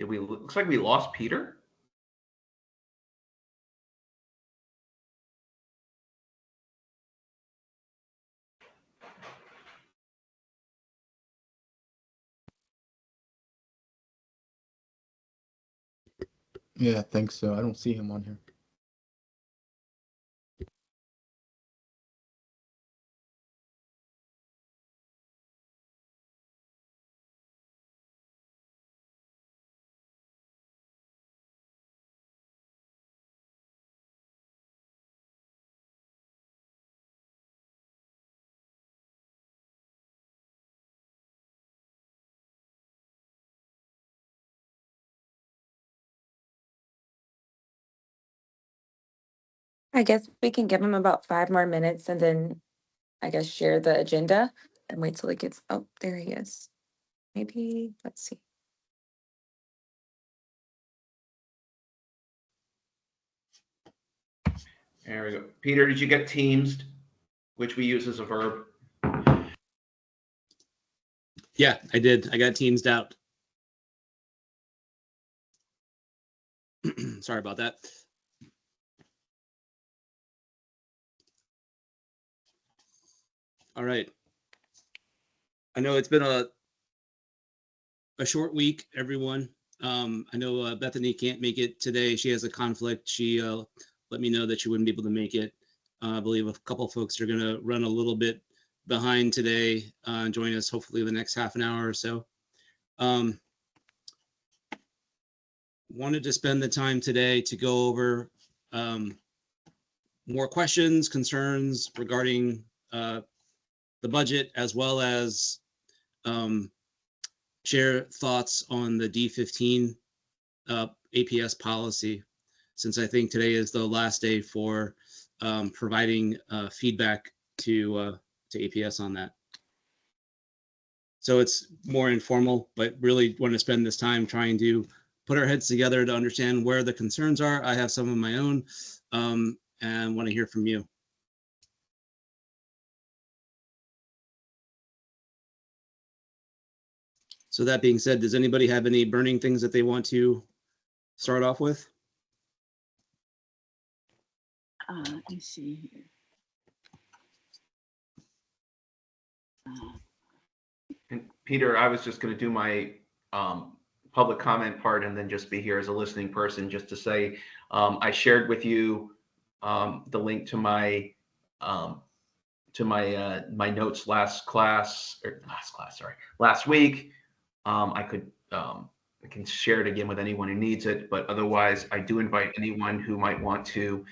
looks like we lost Peter. Yeah, I think so. I don't see him on here. I guess we can give him about 5 more minutes and then I guess share the agenda and wait till it gets, oh, there he is. Maybe, let's see. There we go. Peter, did you get Teams, which we use as a verb? Yeah, I did. I got Teamsed out. Sorry about that. All right. I know it's been a short week, everyone. I know Bethany can't make it today. She has a conflict. She let me know that she wouldn't be able to make it. I believe a couple of folks are going to run a little bit behind today and join us hopefully the next half an hour or so. Wanted to spend the time today to go over more questions, concerns regarding the budget, as well as share thoughts on the D15 APS policy, since I think today is the last day for providing feedback to APS on that. So it's more informal, but really want to spend this time trying to put our heads together to understand where the concerns are. I have some of my own and want to hear from you. So that being said, does anybody have any burning things that they want to start off with? Let me see here. And Peter, I was just going to do my public comment part and then just be here as a listening person, just to say I shared with you the link to my my notes last week. I can share it again with anyone who needs it, but otherwise I do invite anyone who might want to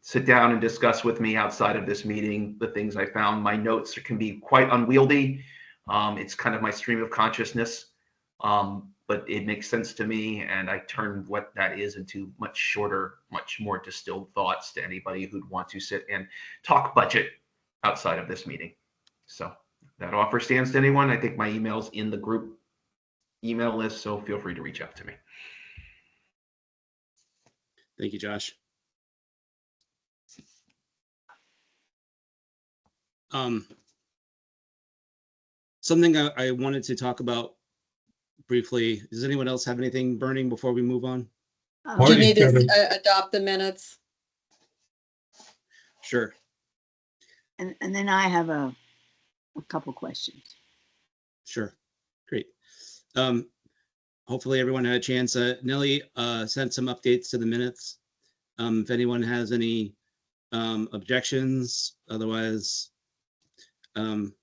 sit down and discuss with me outside of this meeting the things I found. My notes can be quite unwieldy. It's kind of my stream of consciousness, but it makes sense to me, and I turn what that is into much shorter, much more distilled thoughts to anybody who'd want to sit and talk budget outside of this meeting. So that offer stands to anyone. I think my email's in the group email list, so feel free to reach out to me. Thank you, Josh. Something I wanted to talk about briefly. Does anyone else have anything burning before we move on? Do you need to adopt the minutes? Sure. And then I have a couple questions. Sure. Great. Hopefully everyone had a chance. Nellie sent some updates to the minutes. If anyone has any objections, otherwise, can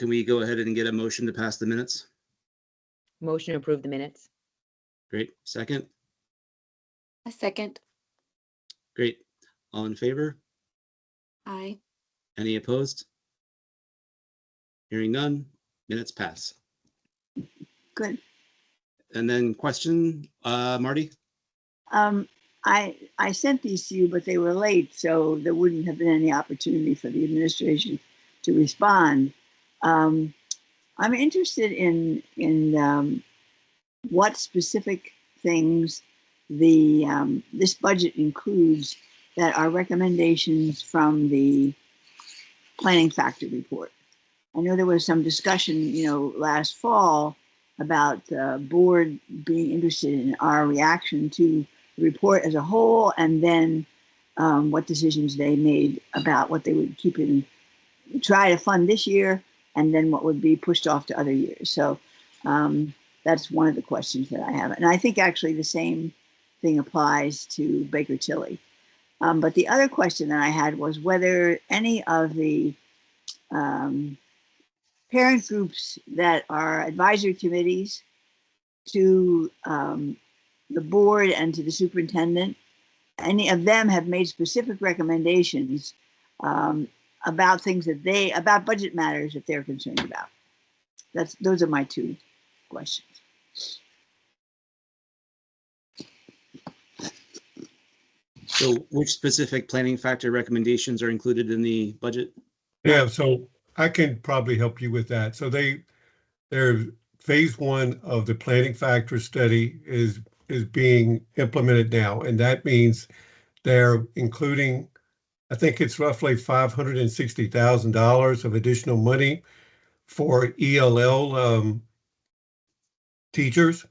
we go ahead and get a motion to pass the minutes? Motion to approve the minutes. Great. Second? A second. Great. All in favor? Aye. Any opposed? Hearing none, minutes pass. Good. And then question, Marty? I sent these to you, but they were late, so there wouldn't have been any opportunity for the administration to respond. I'm interested in what specific things this budget includes that are recommendations from the planning factor report. I know there was some discussion, last fall about the board being interested in our reaction to the report as a whole, and then what decisions they made about what they would try to fund this year, and then what would be pushed off to other years. So that's one of the questions that I have. And I think actually the same thing applies to Baker Tilly. But the other question that I had was whether any of the parent groups that are advisory committees to the board and to the superintendent, any of them have made specific recommendations about things about budget matters that they're concerned about. Those are my two questions. So which specific planning factor recommendations are included in the budget? Yeah, so I can probably help you with that. So their phase 1 of the planning factor study is being implemented now, and that means they're including, I think it's roughly $560,000 of additional money for ELL teachers,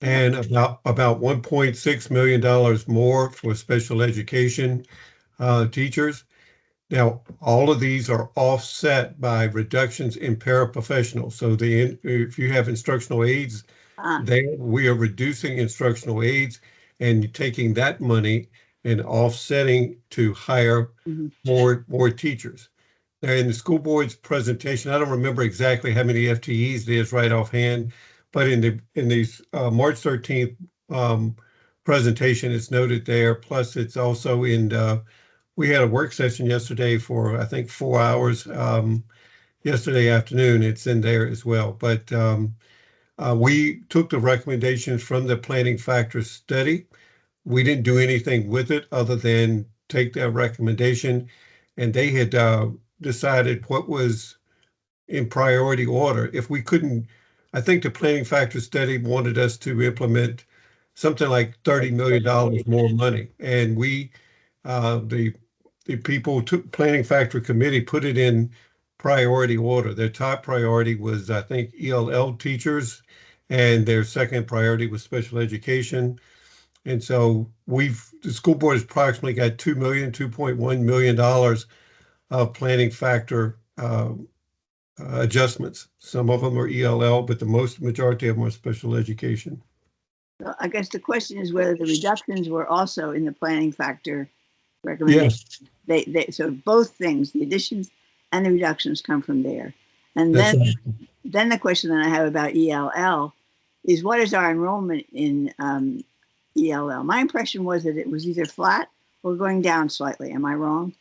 and about $1.6 million more for special education teachers. Now, all of these are offset by reductions in paraprofessionals. So if you have instructional aides, we are reducing instructional aides and taking that money and offsetting to hire more teachers. Now, in the school board's presentation, I don't remember exactly how many FTEs it is right offhand, but in these March 13th presentation, it's noted there. Plus, it's also in we had a work session yesterday for, I think, 4 hours yesterday afternoon. It's in there as well. But we took the recommendations from the planning factor study. We didn't do anything with it other than take that recommendation. And they had decided what was in priority order. If we couldn't, I think the planning factor study wanted us to implement something like $30 million more money. And we, the people took planning factor committee, put it in priority order. Their top priority was, I think, ELL teachers, and their second priority was special education. And so the school board has approximately got $2.1 million of planning factor adjustments. Some of them are ELL, but the majority of them are special education. So I guess the question is whether the reductions were also in the planning factor recommendations. Yes. So both things, the additions and the reductions, come from there. And then the question that I have about ELL is, what is our enrollment in ELL? My impression was that it was either flat or going down slightly. Am I wrong?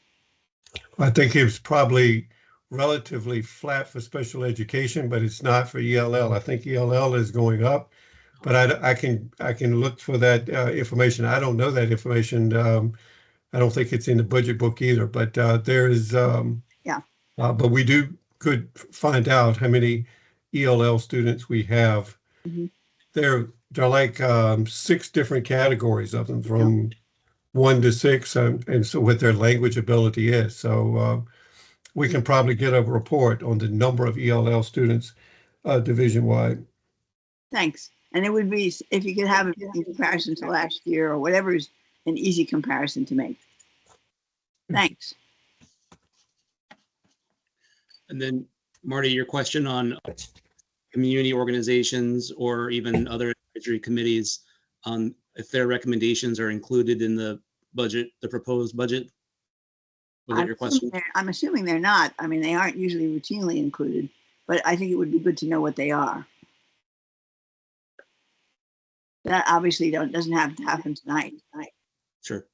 I think it was probably relatively flat for special education, but it's not for ELL. I think ELL is going up, but I can look for that information. I don't know that information. I don't think it's in the budget book either, but there is, but we could find out how many ELL students we have. Mm-hmm. They're like 6 different categories of them, from 1 to 6, and so what their language ability is. So we can probably get a report on the number of ELL students division-wide. Thanks. And it would be, if you could have it in comparison to last year or whatever is an easy comparison to make. Thanks. And then, Marty, your question on community organizations or even other advisory committees, if their recommendations are included in the budget, the proposed budget? Was that your question? I'm assuming they're not. I mean, they aren't usually routinely included, but I think it would be good to know what they are. That obviously doesn't have to happen tonight. Sure.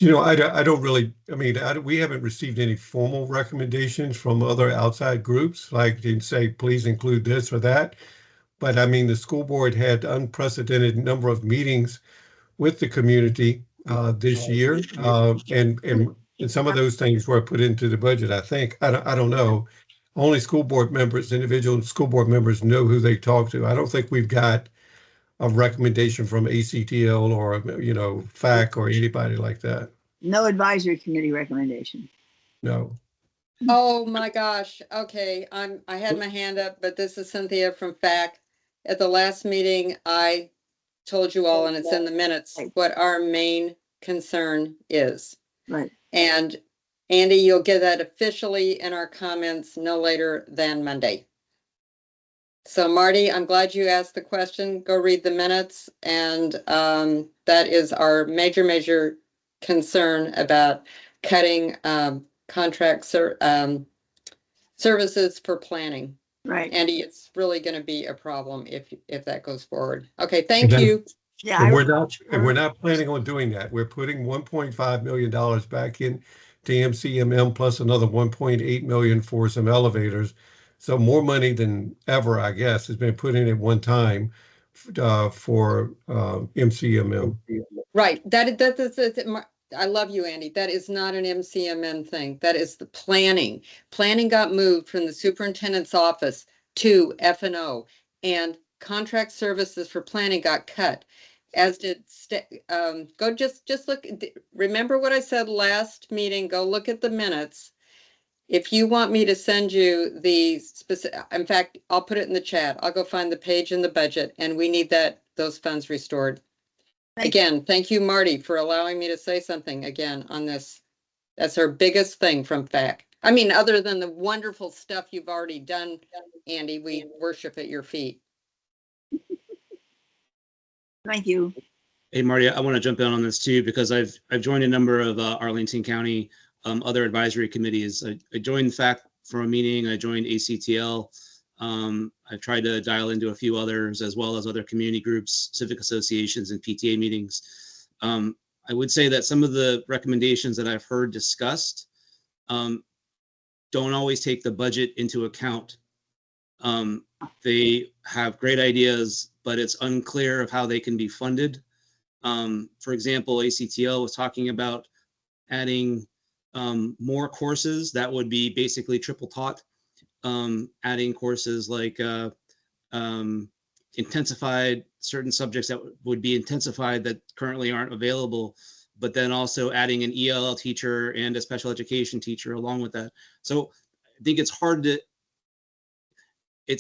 I don't really, we haven't received any formal recommendations from other outside groups, like to say, please include this or that. But the school board had unprecedented number of meetings with the community this year. And some of those things were put into the budget, I think. I don't know. Only individual school board members know who they talk to. I don't think we've got a recommendation from ACTL or, FAC or anybody like that. No advisory committee recommendation. No. Oh my gosh. Okay, I had my hand up, but this is Cynthia from FAC. At the last meeting, I told you all, and it's in the minutes, what our main concern is. Right. And Andy, you'll get that officially in our comments no later than Monday. So Marty, I'm glad you asked the question. Go read the minutes. And that is our major concern about cutting contract services for planning. Right. Andy, it's really going to be a problem if that goes forward. Okay, thank And then- you. Yeah. And we're not planning on doing that. We're putting $1.5 million back in to MCMM plus another 1.8 million for some elevators. So more money than ever, I guess, has been put in at one time for MCMM. Right. I love you, Andy. That is not an MCMN thing. That is the planning. Planning got moved from the superintendent's office to F&O, and contract services for planning got cut, as did go just look. Remember what I said last meeting? Go look at the minutes. If you want me to send you the specific, in fact, I'll put it in the chat. I'll go find the page in the budget, and we need those funds restored. Again, thank you, Marty, for allowing me to say something again on this. That's our biggest thing from FAC. I mean, other than the wonderful stuff you've already done, Andy, we worship at your feet. Thank you. Hey, Marty, I want to jump in on this too, because I've joined a number of Arlington County other advisory committees. I joined FAC for a meeting. I joined ACTL. I've tried to dial into a few others, as well as other community groups, civic associations, and PTA meetings. I would say that some of the recommendations that I've heard discussed don't always take the budget into account. They have great ideas, but it's unclear of how they can be funded. For example, ACTL was talking about adding more courses that would be basically triple taught, adding courses like intensified, certain subjects that would be intensified that currently aren't available, but then also adding an ELL teacher and a special education teacher along with that. So I think it's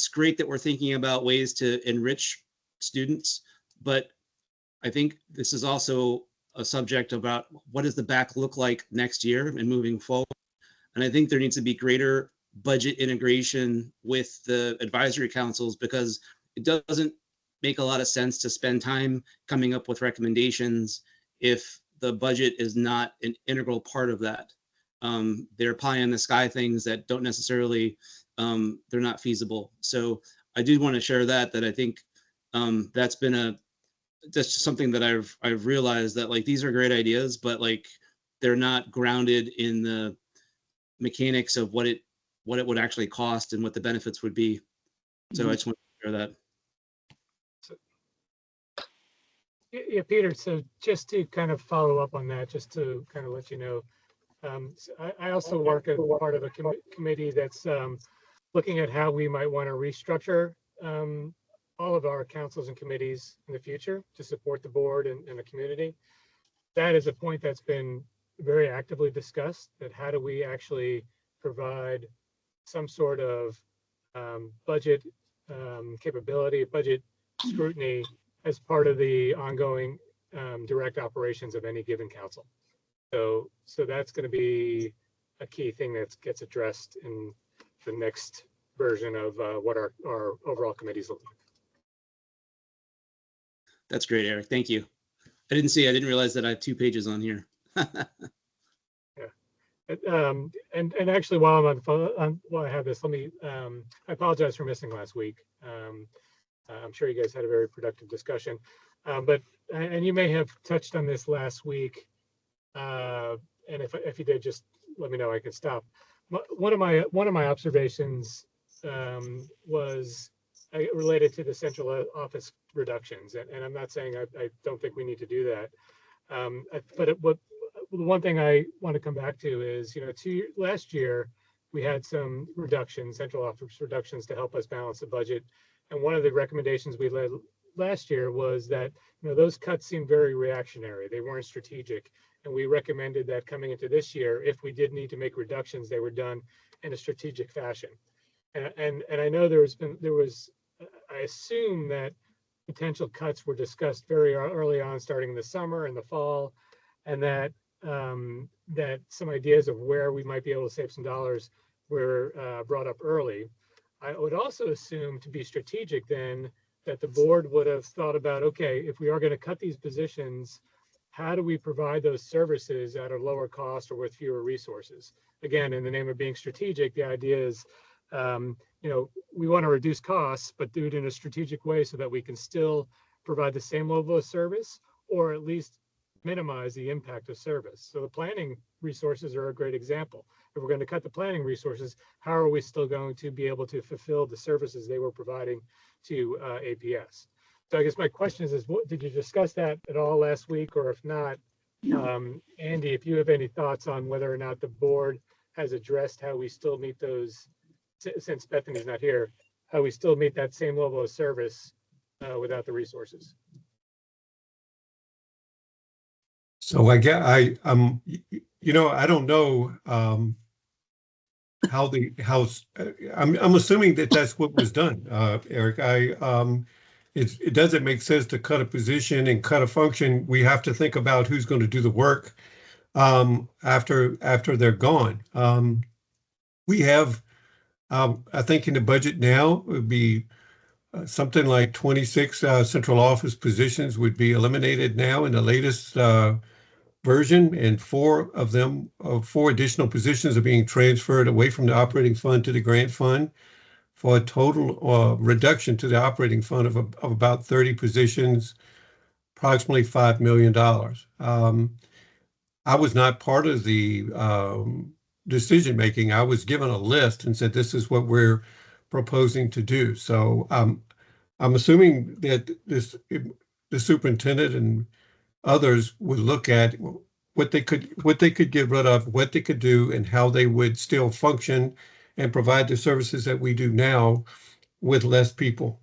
great that we're thinking about ways to enrich students, but I think this is also a subject about what does the BAC look like next year and moving forward. And I think there needs to be greater budget integration with the advisory councils, because it doesn't make a lot of sense to spend time coming up with recommendations if the budget is not an integral part of that. They're pie in the sky things that don't necessarily, they're not feasible. So I do want to share that I think that's just something that I've realized, that like these are great ideas, but like they're not grounded in the mechanics of what it would actually cost and what the benefits would be. So I just want to share that. Yeah, Peter, so just to kind of follow up on that, just to kind of let you know, so I also work as part of a committee that's looking at how we might want to restructure all of our councils and committees in the future to support the board and the community. That is a point that's been very actively discussed, that how do we actually provide some sort of budget capability, budget scrutiny as part of the ongoing direct operations of any given council. So that's going to be a key thing that gets addressed in the next version of what our overall committees look like. That's great, Eric. Thank you. I didn't realize that I have 2 pages on here. Yeah. And actually, while I'm on the phone, while I have this, let me, I apologize for missing last week. I'm sure you guys had a very productive discussion, and you may have touched on this last week. And if you did, just let me know, I can stop. One of my observations was related to the central office reductions, and I'm not saying I don't think we need to do that, but the one thing I want to come back to is, last year we had some reductions, central office reductions, to help us balance the budget, and one of the recommendations we last year was that, those cuts seemed very reactionary. They weren't strategic. And we recommended that coming into this year, if we did need to make reductions, they were done in a strategic fashion. And I know I assume that potential cuts were discussed very early on, starting in the summer and the fall, and that that some ideas of where we might be able to save some dollars were brought up early. I would also assume, to be strategic then, that the board would have thought about, okay, if we are going to cut these positions, how do we provide those services at a lower cost or with fewer resources? Again, in the name of being strategic, the idea is, we want to reduce costs, but do it in a strategic way so that we can still provide the same level of service, or at least minimize the impact of service. So the planning resources are a great example. If we're going to cut the planning resources, how are we still going to be able to fulfill the services they were providing to APS? So I guess my question is did you discuss that at all last week? Or if not, No. Andy, if you have any thoughts on whether or not the board has addressed how we still meet those, since Bethany's not here, how we still meet that same level of service without the resources. So I get, I don't know I'm assuming that that's what was done, Eric. It doesn't make sense to cut a position and cut a function. We have to think about who's going to do the work after they're gone. We have, I think in the budget now, it would be something like 26 central office positions would be eliminated now in the latest version, and four additional positions are being transferred away from the operating fund to the grant fund, for a total reduction to the operating fund of about 30 positions, approximately $5 million. I was not part of the decision making. I was given a list and said, this is what we're proposing to do. So I'm assuming that the superintendent and others would look at what they could get rid of, what they could do, and how they would still function and provide the services that we do now with less people.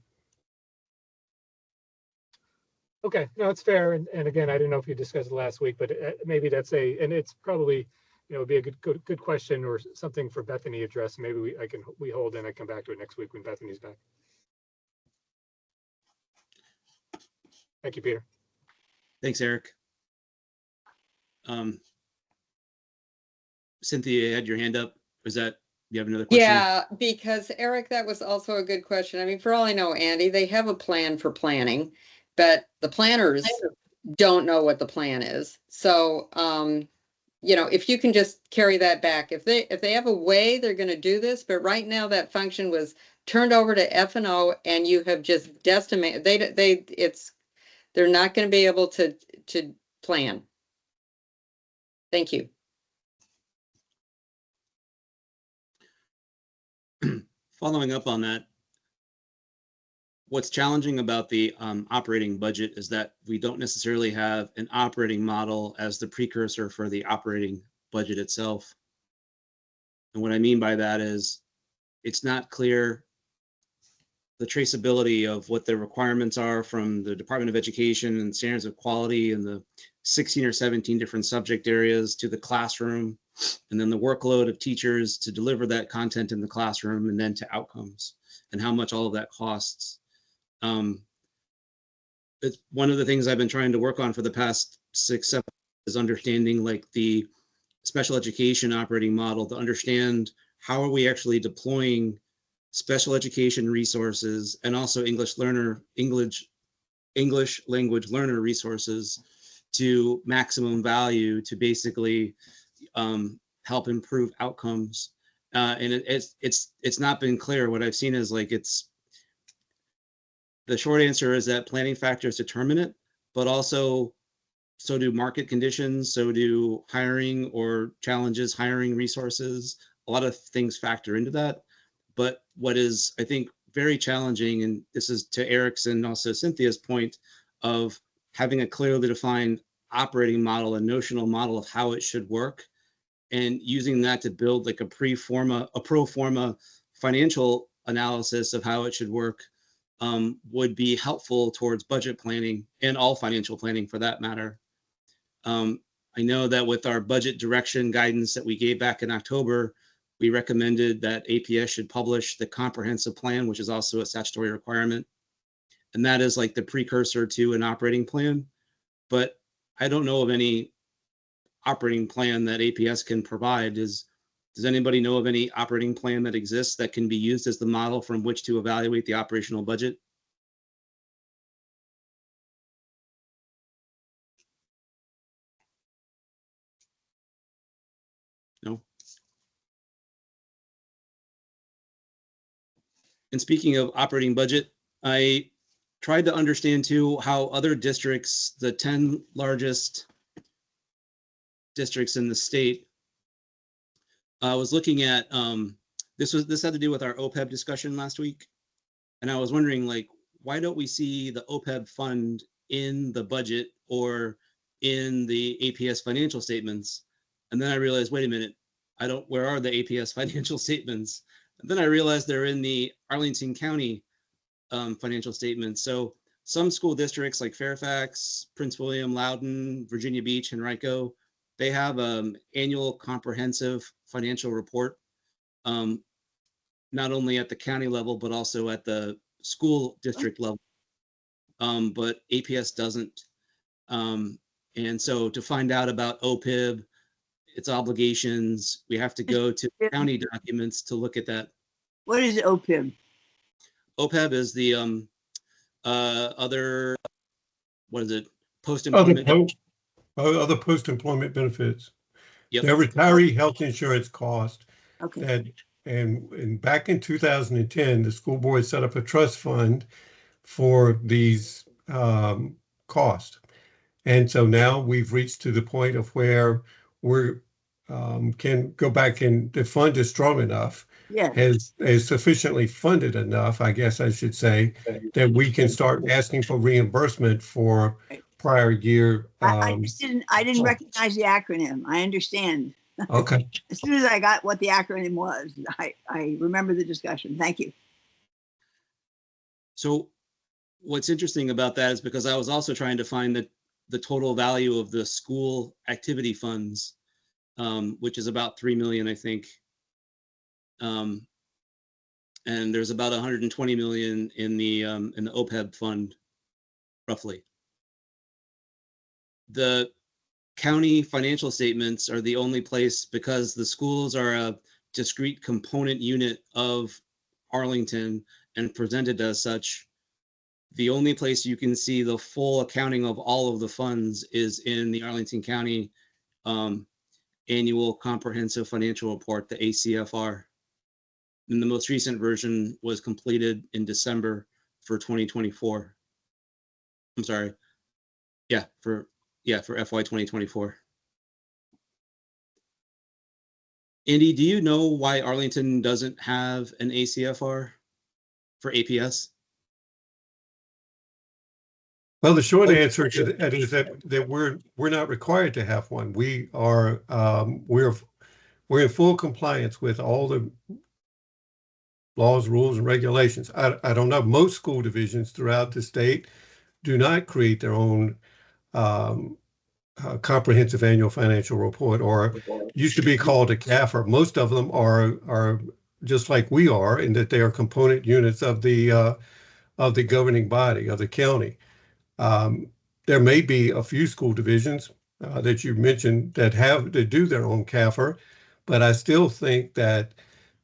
Okay, no, it's fair. And again, I didn't know if you discussed it last week, but maybe and it's probably, would be a good question or something for Bethany to address. Maybe we hold and I come back to it next week when Bethany's back. Thank you, Peter. Thanks, Eric. Cynthia, you had your hand up. You have another question? Yeah, because Eric, that was also a good question. I mean, for all I know, Andy, they have a plan for planning, but the planners don't know what the plan is. So, if you can just carry that back, if they have a way, they're going to do this. But right now, that function was turned over to F&O, and you have just decimated. They're not going to be able to plan. Thank you. Following up on that, what's challenging about the operating budget is that we don't necessarily have an operating model as the precursor for the operating budget itself. And what I mean by that is it's not clear the traceability of what the requirements are from the Department of Education and standards of quality and the 16 or 17 different subject areas to the classroom, and then the workload of teachers to deliver that content in the classroom, and then to outcomes and how much all of that costs. It's one of the things I've been trying to work on for the past 6-7 years is understanding like the special education operating model, to understand how are we actually deploying special education resources and also English language learner resources to maximum value to basically help improve outcomes. And it's not been clear. What I've seen is the short answer is that planning factors determine it, but also so do market conditions, so do hiring or challenges hiring resources. A lot of things factor into that. But what is, I think, very challenging, and this is to Eric's and also Cynthia's point of having a clearly defined operating model, a notional model of how it should work, and using that to build like a pro forma financial analysis of how it should work, would be helpful towards budget planning and all financial planning for that matter. I know that with our budget direction guidance that we gave back in October, we recommended that APS should publish the comprehensive plan, which is also a statutory requirement. And that is like the precursor to an operating plan. But I don't know of any operating plan that APS can provide. Does anybody know of any operating plan that exists that can be used as the model from which to evaluate the operational budget? No. And speaking of operating budget, I tried to understand too how other districts, the 10 largest districts in the state, I was looking at, this had to do with our OPEB discussion last week. And I was wondering, like, why don't we see the OPEB fund in the budget or in the APS financial statements? And then I realized, wait a minute, where are the APS financial statements? And then I realized they're in the Arlington County financial statements. So some school districts like Fairfax, Prince William, Loudoun, Virginia Beach, and Henrico, they have annual comprehensive financial report, not only at the county level, but also at the school district level. But APS doesn't. And so to find out about OPIB, its obligations, we have to go to county documents to look at that. What is OPIB? OPEB is the other, what is it? Post-employment. Other post-employment benefits. Yep. Their retiree health insurance cost. Okay. And back in 2010, the school board set up a trust fund for these costs. And so now we've reached to the point of where we're can go back, and the fund is strong enough, Yeah. is sufficiently funded enough, I guess I should say, that we can start asking for reimbursement for prior year. I didn't recognize the acronym. I understand. Okay. As soon as I got what the acronym was, I remember the discussion. Thank you. So what's interesting about that is because I was also trying to find the total value of the school activity funds, which is about 3 million, I think. And there's about 120 million in the OPEB fund, roughly. The county financial statements are the only place, because the schools are a discrete component unit of Arlington and presented as such. The only place you can see the full accounting of all of the funds is in the Arlington County Annual Comprehensive Financial Report, the ACFR. And the most recent version was completed in December for 2024. I'm sorry. Yeah, for FY 2024. Andy, do you know why Arlington doesn't have an ACFR for APS? Well, the short answer to that is that we're not required to have one. We are we're in full compliance with all the laws, rules, and regulations. I don't know. Most school divisions throughout the state do not create their own comprehensive annual financial report, or used to be called a CAFR. Most of them are just like we are, in that they are component units of the governing body of the county. There may be a few school divisions that you mentioned that do their own CAFR, but I still think that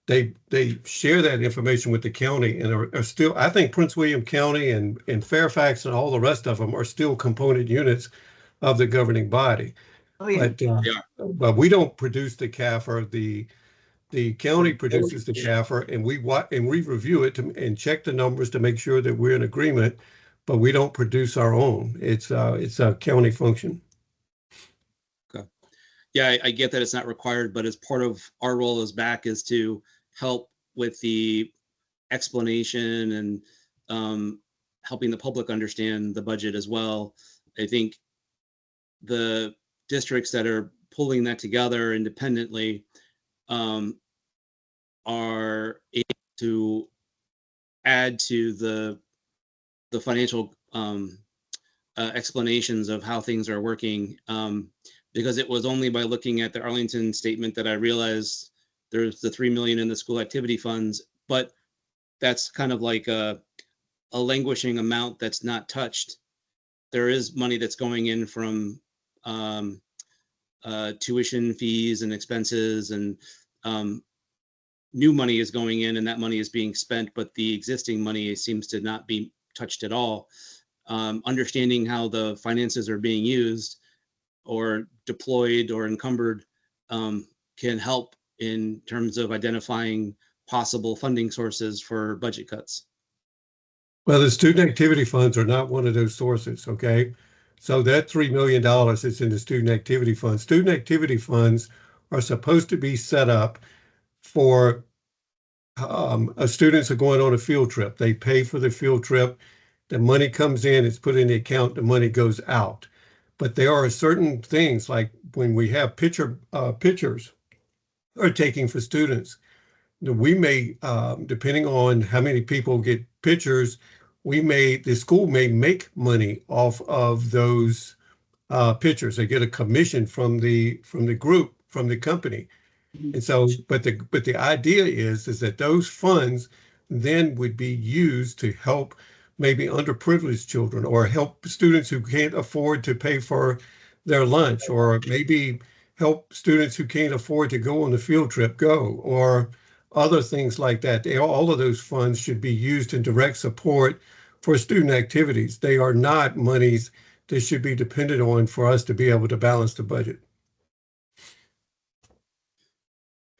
they share that information with the county, and are still, I think Prince William County and Fairfax and all the rest of them are still component units of the governing body. Oh, yeah. But we don't produce the CAFR. The county produces the CAFR, and we review it and check the numbers to make sure that we're in agreement. But we don't produce our own. It's a county function. Okay. Yeah, I get that it's not required, but as part of our role as BAC is to help with the explanation and helping the public understand the budget as well. I think the districts that are pulling that together independently are able to add to the the financial explanations of how things are working, because it was only by looking at the Arlington statement that I realized there's the 3 million in the school activity funds, but that's kind of like a languishing amount that's not touched. There is money that's going in from tuition fees and expenses, and new money is going in, and that money is being spent, but the existing money seems to not be touched at all. Understanding how the finances are being used or deployed or encumbered can help in terms of identifying possible funding sources for budget cuts. Well, the student activity funds are not one of those sources, okay? So that $3 million is in the student activity funds. Student activity funds are supposed to be set up for students are going on a field trip. They pay for the field trip. The money comes in, it's put in the account, the money goes out. But there are certain things like when we have pictures are taking for students, we may, depending on how many people get pictures, the school may make money off of those pictures. They get a commission from the group, from the company. And so, but the idea is that those funds then would be used to help maybe underprivileged children, or help students who can't afford to pay for their lunch, or maybe help students who can't afford to go on the field trip or other things like that. All of those funds should be used in direct support for student activities. They are not monies that should be dependent on for us to be able to balance the budget.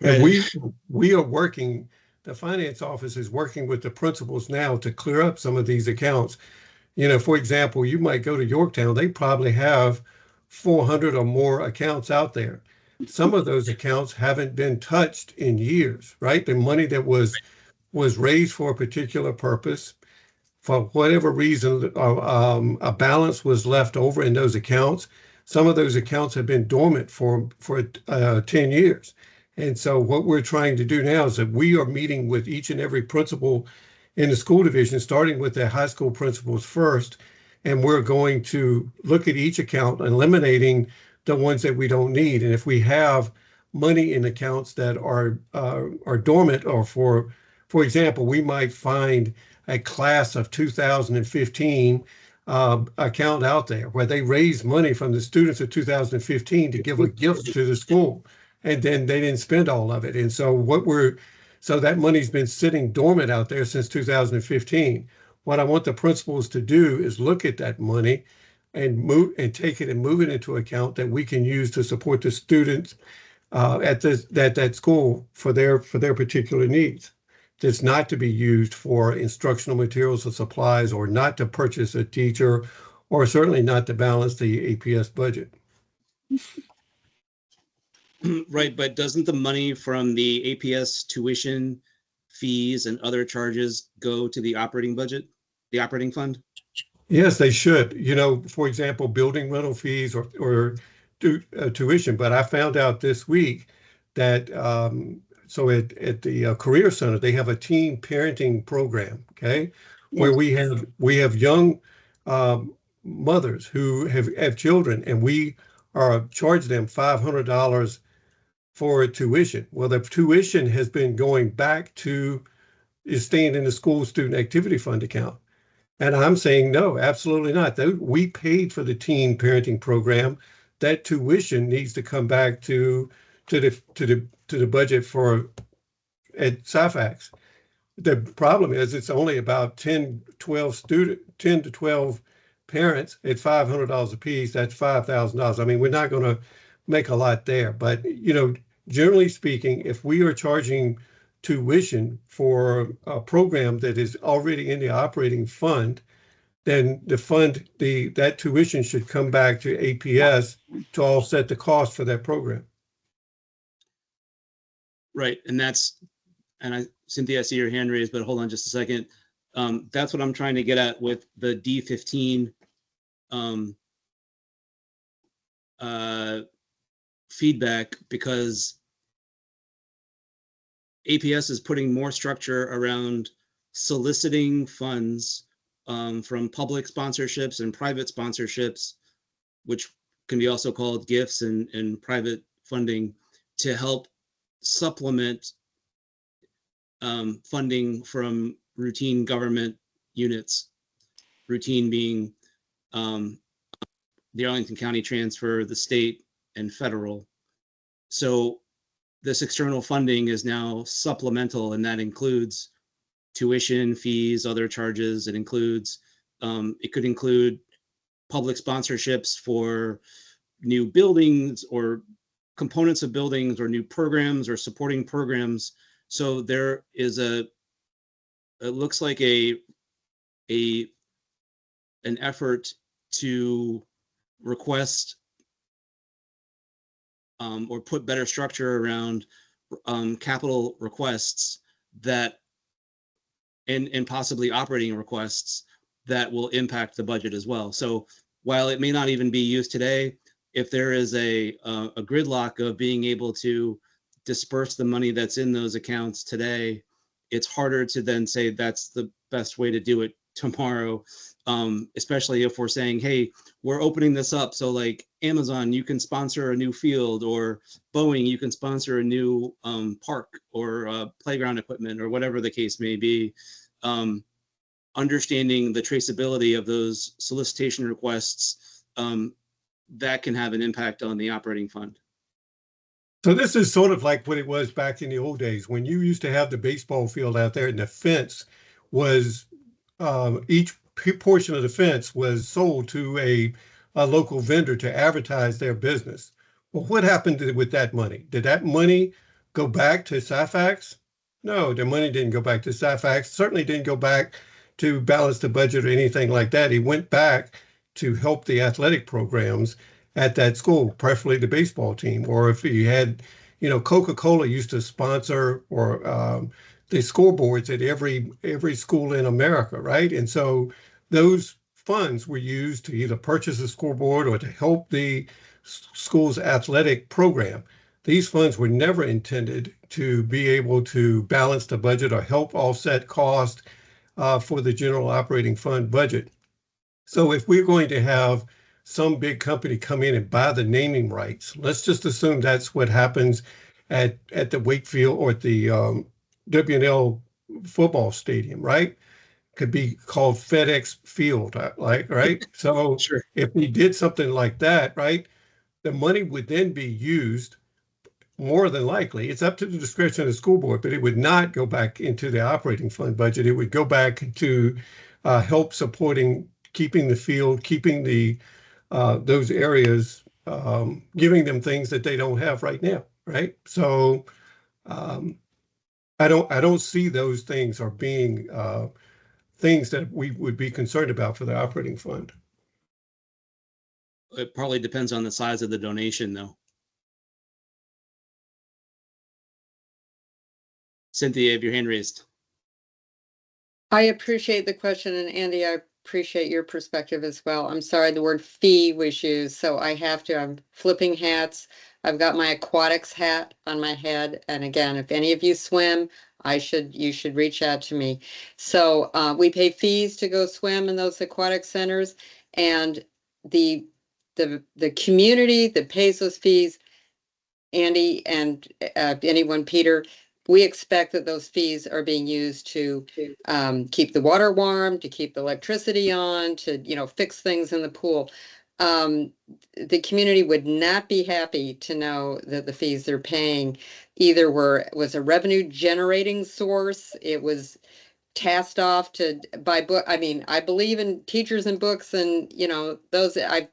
And we are working, the finance office is working with the principals now to clear up some of these accounts. You know, for example, you might go to Yorktown, they probably have 400 or more accounts out there. Some of those accounts haven't been touched in years, right? The money that was raised for a particular purpose, for whatever reason, a balance was left over in those accounts. Some of those accounts have been dormant for 10 years. And so what we're trying to do now is that we are meeting with each and every principal in the school division, starting with the high school principals first. And we're going to look at each account, eliminating the ones that we don't need. And if we have money in accounts that are dormant, or for example, we might find a class of 2015 account out there where they raised money from the students of 2015 to give a gift to the school. And then they didn't spend all of it. And so so that money's been sitting dormant out there since 2015. What I want the principals to do is look at that money and take it and move it into an account that we can use to support the students at that school for their particular needs. That's not to be used for instructional materials or supplies, or not to purchase a teacher, or certainly not to balance the APS budget. Right, but doesn't the money from the APS tuition fees and other charges go to the operating budget, the operating fund? Yes, they should. You know, for example, building rental fees or tuition. But I found out this week that so at the Career Center, they have a teen parenting program, okay, where we have young mothers who have children, and we are charging them $500 for tuition. Well, the tuition has been going back is staying in the school student activity fund account. And I'm saying, no, absolutely not. We paid for the teen parenting program. That tuition needs to come back to the budget at SIFAX. The problem is it's only about 10 to 12 parents at $500 a piece. That's $5,000. I mean, we're not going to make a lot there, but you know, generally speaking, if we are charging tuition for a program that is already in the operating fund, then that tuition should come back to APS to offset the cost for that program. Right, and Cynthia, I see your hand raised, but hold on just a second. That's what I'm trying to get at with the D15 feedback, because APS is putting more structure around soliciting funds from public sponsorships and private sponsorships, which can be also called gifts and private funding, to help supplement funding from routine government units, routine being the Arlington County transfer, the state, and federal. So this external funding is now supplemental, and that includes tuition, fees, other charges. It includes, it could include public sponsorships for new buildings or components of buildings or new programs or supporting programs. So there is it looks like an effort to request or put better structure around capital requests that and possibly operating requests that will impact the budget as well. So while it may not even be used today, if there is a gridlock of being able to disperse the money that's in those accounts today, it's harder to then say that's the best way to do it tomorrow, especially if we're saying, hey, we're opening this up. So like Amazon, you can sponsor a new field, or Boeing, you can sponsor a new park or playground equipment, or whatever the case may be. Understanding the traceability of those solicitation requests, that can have an impact on the operating fund. So this is sort of like what it was back in the old days when you used to have the baseball field out there and the fence was, each portion of the fence was sold to a local vendor to advertise their business. Well, what happened with that money? Did that money go back to SAFAX? No, the money didn't go back to SAFAX. Certainly didn't go back to balance the budget or anything like that. It went back to help the athletic programs at that school, preferably the baseball team. Or if you had, Coca-Cola used to sponsor or the scoreboards at every school in America, right? And so those funds were used to either purchase a scoreboard or to help the school's athletic program. These funds were never intended to be able to balance the budget or help offset cost for the general operating fund budget. So if we're going to have some big company come in and buy the naming rights, let's just assume that's what happens at the Wakefield or at the W&L football stadium, right? Could be called FedEx Field, right? So Sure. if we did something like that, right, the money would then be used more than likely. It's up to the discretion of the school board, but it would not go back into the operating fund budget. It would go back to help supporting keeping the field, keeping the those areas, giving them things that they don't have right now, right? So I don't see those things are being things that we would be concerned about for the operating fund. It probably depends on the size of the donation, though. Cynthia, you have your hand raised. I appreciate the question, and Andy, I appreciate your perspective as well. I'm sorry the word fee was used, so I'm flipping hats. I've got my aquatics hat on my head, and again, if any of you swim, you should reach out to me. So we pay fees to go swim in those aquatic centers, and the community that pays those fees, Andy and anyone, Peter, we expect that those fees are being used to keep the water warm, to keep the electricity on, to fix things in the pool. The community would not be happy to know that the fees they're paying either was a revenue generating source. It was tasked off to buy book. I mean, I believe in teachers and books, and those I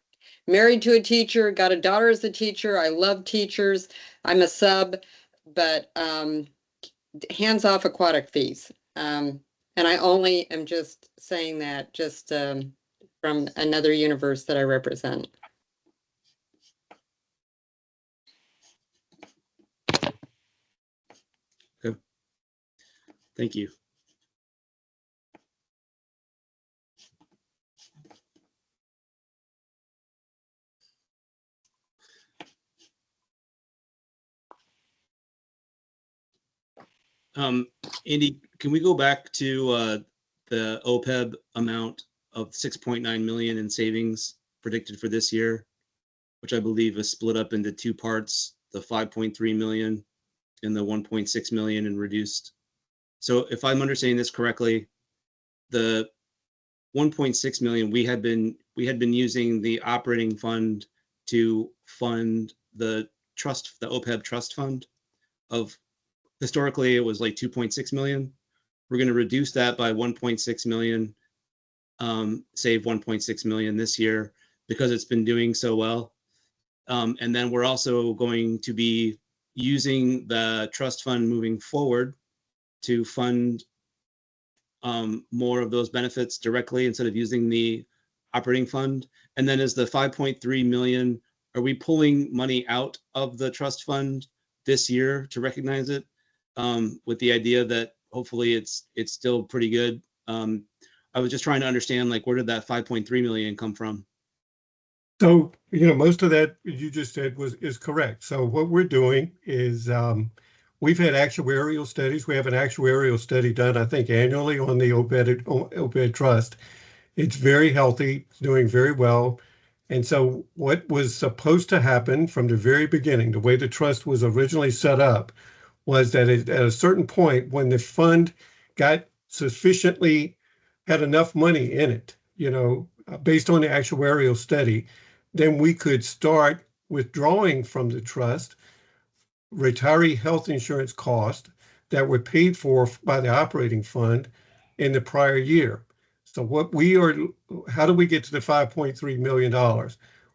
married to a teacher, got a daughter as a teacher. I love teachers. I'm a sub, but hands off aquatic fees. And I only am just saying that just from another universe that I represent. Okay. Thank you. Andy, can we go back to the OPEB amount of 6.9 million in savings predicted for this year, which I believe is split up into two parts, the 5.3 million and the 1.6 million in reduced. So if I'm understanding this correctly, the 1.6 million, we had been using the operating fund to fund the trust, the OPEB trust fund of, historically it was like 2.6 million. We're going to reduce that by 1.6 million, save 1.6 million this year because it's been doing so well. And then we're also going to be using the trust fund moving forward to fund more of those benefits directly instead of using the operating fund. And then is the 5.3 million, are we pulling money out of the trust fund this year to recognize it, with the idea that hopefully it's still pretty good? I was just trying to understand, like, where did that 5.3 million come from? So, most of that you just said is correct. So what we're doing is we've had actuarial studies. We have an actuarial study done, I think, annually on the OPEB trust. It's very healthy. It's doing very well. And so what was supposed to happen from the very beginning, the way the trust was originally set up, was that at a certain point when the fund got had enough money in it, based on the actuarial study, then we could start withdrawing from the trust retiree health insurance costs that were paid for by the operating fund in the prior year. So how do we get to the $5.3 million?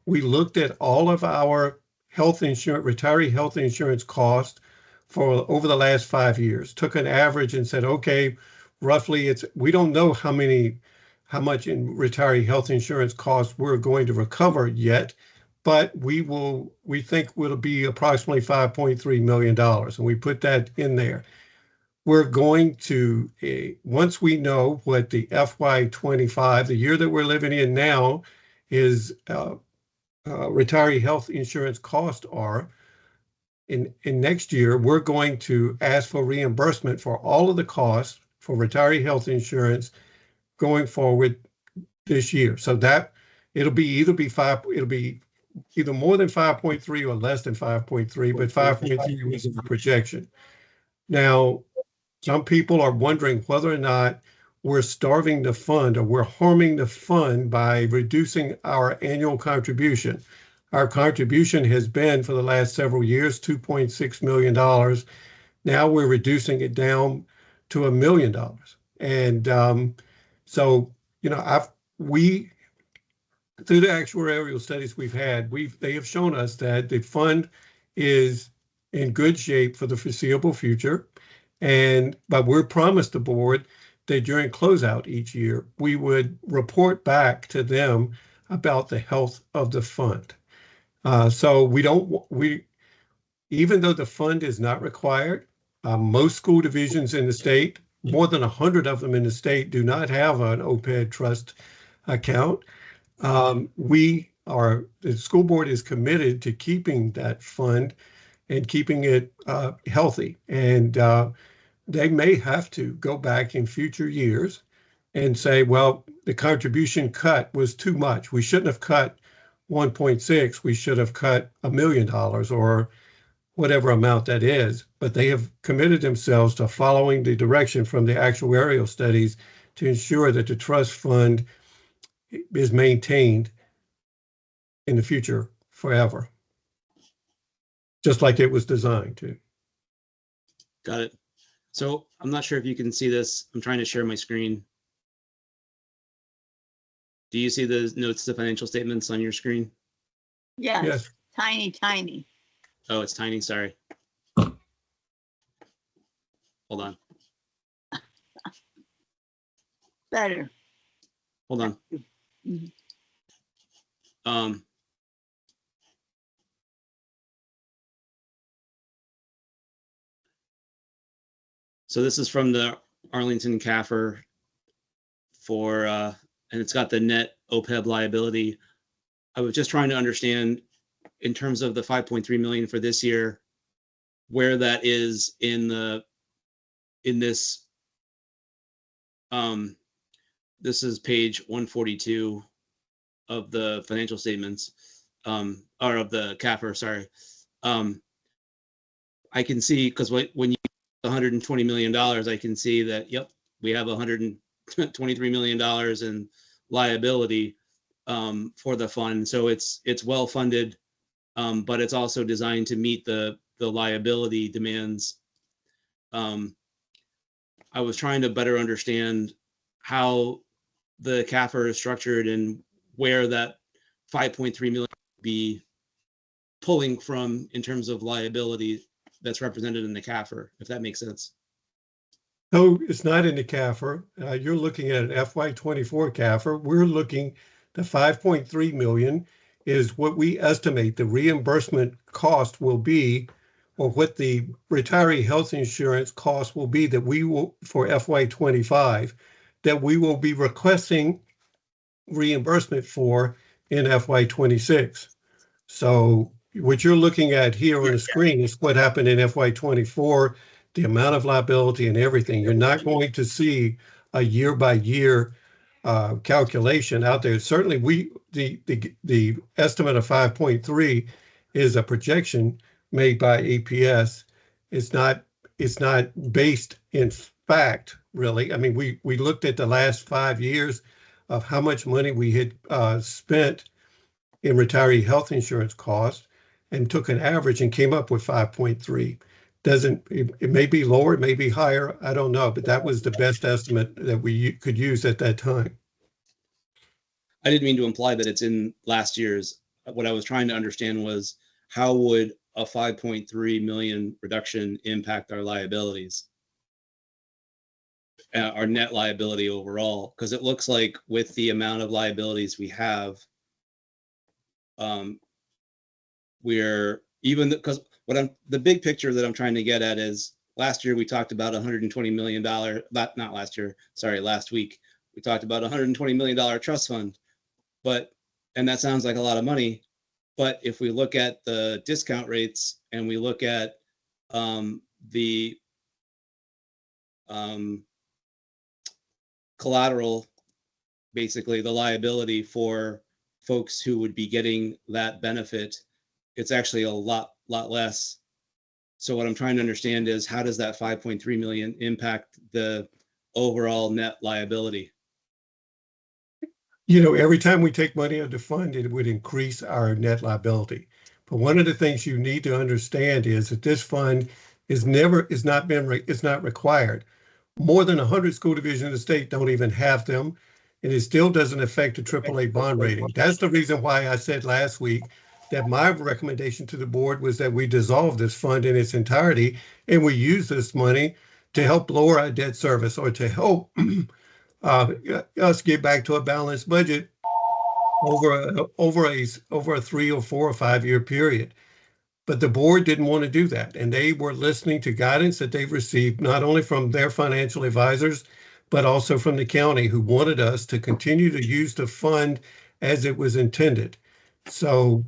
We looked at all of our retiree health insurance costs for over the last 5 years, took an average and said, okay, roughly we don't know how much in retiree health insurance costs we're going to recover yet, but we think it'll be approximately $5.3 million. And we put that in there. We're going to, once we know what the FY25, the year that we're living in now, is retiree health insurance costs are, in next year, we're going to ask for reimbursement for all of the costs for retiree health insurance going forward this year. So that it'll be either more than 5.3 or less than 5.3, but 5.3 was the projection. Now, some people are wondering whether or not we're starving the fund or we're harming the fund by reducing our annual contribution. Our contribution has been for the last several years $2.6 million. Now we're reducing it down to $1 million. And so, through the actuarial studies we've had, they have shown us that the fund is in good shape for the foreseeable future. But we're promised the board that during closeout each year, we would report back to them about the health of the fund. So even though the fund is not required, most school divisions in the state, more than 100 of them in the state, do not have an OPEB trust account. The school board is committed to keeping that fund and keeping it healthy. And they may have to go back in future years and say, well, the contribution cut was too much. We shouldn't have cut 1.6. We should have cut $1 million or whatever amount that is. But they have committed themselves to following the direction from the actuarial studies to ensure that the trust fund is maintained in the future forever, just like it was designed to. Got it. So I'm not sure if you can see this. I'm trying to share my screen. Do you see the notes to financial statements on your screen? Yes. Tiny. Oh, it's tiny. Sorry. Hold on. Better. Hold on. So this is from the Arlington CAFR and it's got the net OPEB liability. I was just trying to understand, in terms of the 5.3 million for this year, where that is in this this is page 142 of the financial statements, or of the CAFR, sorry. I can see, because when you $120 million, I can see that, yep, we have $123 million in liability for the fund. So it's well funded, but it's also designed to meet the liability demands. I was trying to better understand how the CAFR is structured and where that 5.3 million would be pulling from in terms of liability that's represented in the CAFR, if that makes sense. No, it's not in the CAFR. You're looking at an FY24 CAFR. We're looking, the 5.3 million is what we estimate the reimbursement cost will be, or what the retiree health insurance cost will be that we will, for FY25, that we will be requesting reimbursement for in FY26. So what you're looking at here on the screen is what happened in FY24, the amount of liability and everything. You're not going to see a year by year calculation out there. Certainly the estimate of 5.3 is a projection made by APS. It's not based in fact, really. I mean, we looked at the last 5 years of how much money we had spent in retiree health insurance costs and took an average and came up with 5.3. It may be lower, it may be higher, I don't know, but that was the best estimate that we could use at that time. I didn't mean to imply that it's in last year's. What I was trying to understand was, how would a 5.3 million reduction impact our liabilities, our net liability overall? Because it looks like with the amount of liabilities we have, we're even, because the big picture that I'm trying to get at is, last year we talked about $120 million, not last year, sorry, last week, we talked about $120 million trust fund, and that sounds like a lot of money. But if we look at the discount rates and we look at the collateral, basically the liability for folks who would be getting that benefit, it's actually a lot less. So what I'm trying to understand is, how does that 5.3 million impact the overall net liability? You know, every time we take money out of the fund, it would increase our net liability. But one of the things you need to understand is that this fund is not required. More than 100 school divisions in the state don't even have them, and it still doesn't affect the AAA bond rating. That's the reason why I said last week that my recommendation to the board was that we dissolve this fund in its entirety and we use this money to help lower our debt service, or to help us get back to a balanced budget over a 3 or 4 or 5 year period. But the board didn't want to do that, and they were listening to guidance that they've received not only from their financial advisors, but also from the county, who wanted us to continue to use the fund as it was intended. So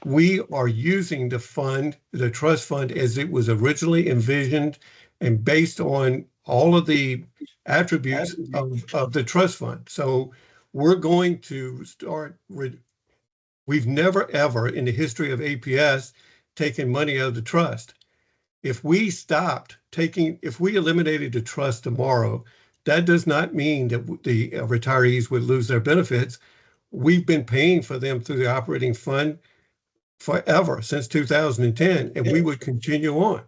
we are using the fund, the trust fund, as it was originally envisioned and based on all of the attributes of the trust fund. So we're going to start, we've never ever in the history of APS taken money out of the trust. If we eliminated the trust tomorrow, that does not mean that the retirees would lose their benefits. We've been paying for them through the operating fund forever, since 2010, and we would continue on.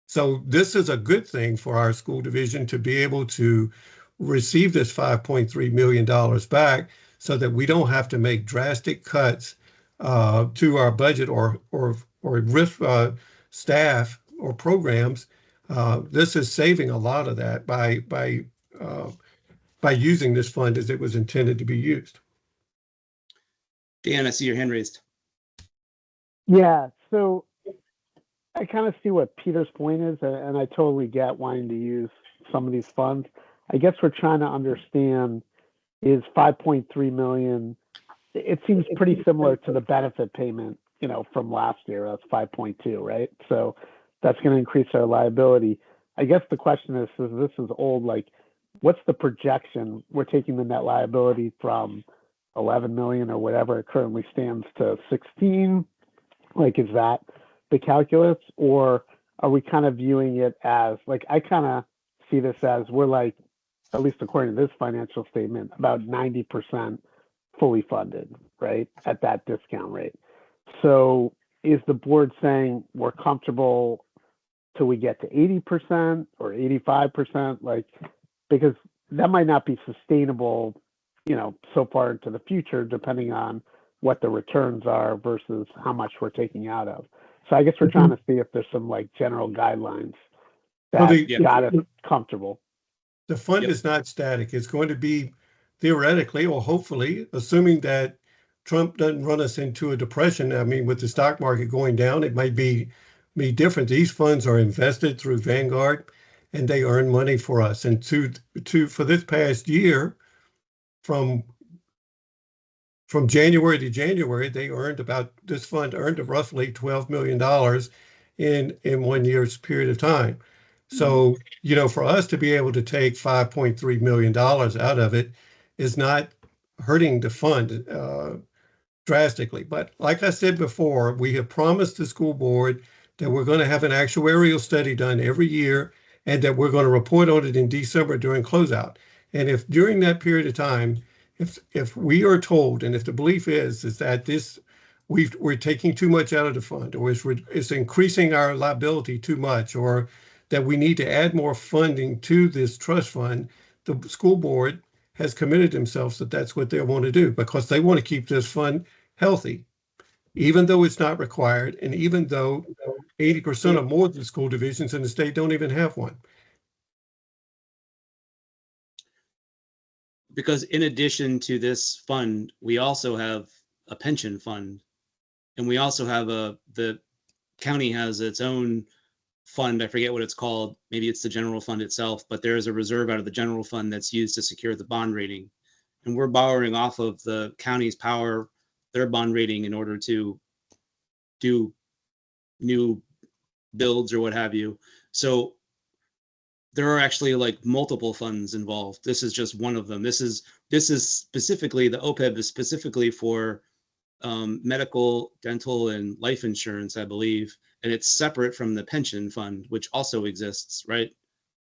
So this is a good thing for our school division to be able to receive this $5.3 million back, so that we don't have to make drastic cuts to our budget or risk staff or programs. This is saving a lot of that by using this fund as it was intended to be used. Dan, I see your hand raised. Yeah, so I kind of see what Peter's point is, and I totally get wanting to use some of these funds. I guess we're trying to understand, is 5.3 million, it seems pretty similar to the benefit payment, from last year. That's 5.2, right? So that's going to increase our liability. I guess the question is this is old, like, what's the projection? We're taking the net liability from 11 million or whatever it currently stands to 16. Like, is that the calculus, or are we kind of viewing it as, like, I kind of see this as we're like, at least according to this financial statement, about 90% fully funded, right, at that discount rate. So is the board saying we're comfortable till we get to 80% or 85%? Like, because that might not be sustainable, so far into the future, depending on what the returns are versus how much we're taking out of. So I guess we're trying to see if there's some like general guidelines that got us comfortable. The fund is not static. It's going to be theoretically, or hopefully, assuming that Trump doesn't run us into a depression. I mean, with the stock market going down, it might be different. These funds are invested through Vanguard, and they earn money for us. And for this past year, from January to January, this fund earned roughly $12 million in 1 year's period of time. So, for us to be able to take $5.3 million out of it is not hurting the fund drastically. But like I said before, we have promised the school board that we're going to have an actuarial study done every year and that we're going to report on it in December during closeout. And if during that period of time, if we are told, and if the belief is that we're taking too much out of the fund, or it's increasing our liability too much, or that we need to add more funding to this trust fund, the school board has committed themselves that that's what they want to do, because they want to keep this fund healthy, even though it's not required, and even though 80% or more of the school divisions in the state don't even have one. Because in addition to this fund, we also have a pension fund, and we also have the county has its own fund. I forget what it's called. Maybe it's the general fund itself, but there is a reserve out of the general fund that's used to secure the bond rating. And we're borrowing off of the county's their bond rating, in order to do new builds or what have you. So there are actually like multiple funds involved. This is just one of them. This is specifically, the OPEB is specifically for medical, dental, and life insurance, I believe. And it's separate from the pension fund, which also exists, right?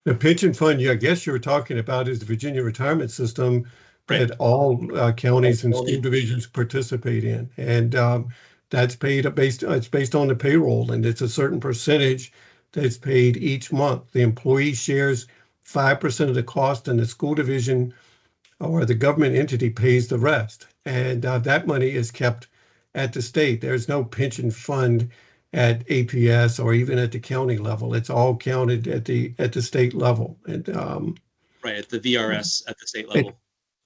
The pension fund, I guess you're talking about, is the Virginia retirement system that all counties and school divisions participate in. And that's it's based on the payroll, and it's a certain percentage that's paid each month. The employee shares 5% of the cost, and the school division or the government entity pays the rest. And that money is kept at the state. There's no pension fund at APS or even at the county level. It's all counted at the state level. And right, at the VRS at the state level.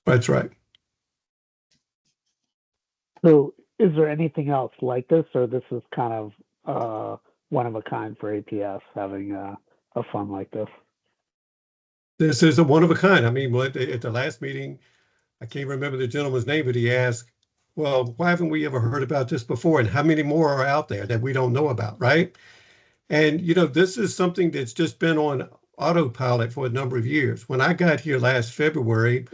That's right. So is there anything else like this, or this is kind of one of a kind for APS having a fund like this? This is a one of a kind. I mean, at the last meeting, I can't remember the gentleman's name, but he asked, well, why haven't we ever heard about this before? And how many more are out there that we don't know about, right? And, this is something that's just been on autopilot for a number of years. When I got here last February,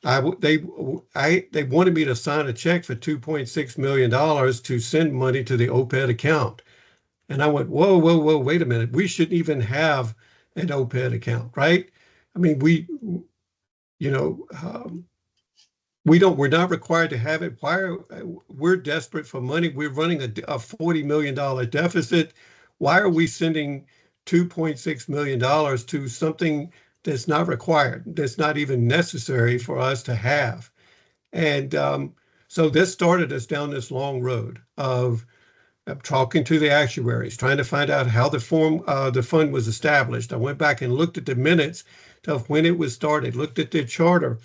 they wanted me to sign a check for $2.6 million to send money to the OPED account. And I went, whoa, wait a minute. We shouldn't even have an OPED account, right? I mean, we're not required to have it. We're desperate for money. We're running a $40 million deficit. Why are we sending $2.6 million to something that's not required, that's not even necessary for us to have? And so this started us down this long road of talking to the actuaries, trying to find out how the fund was established. I went back and looked at the minutes of when it was started, looked at the charter,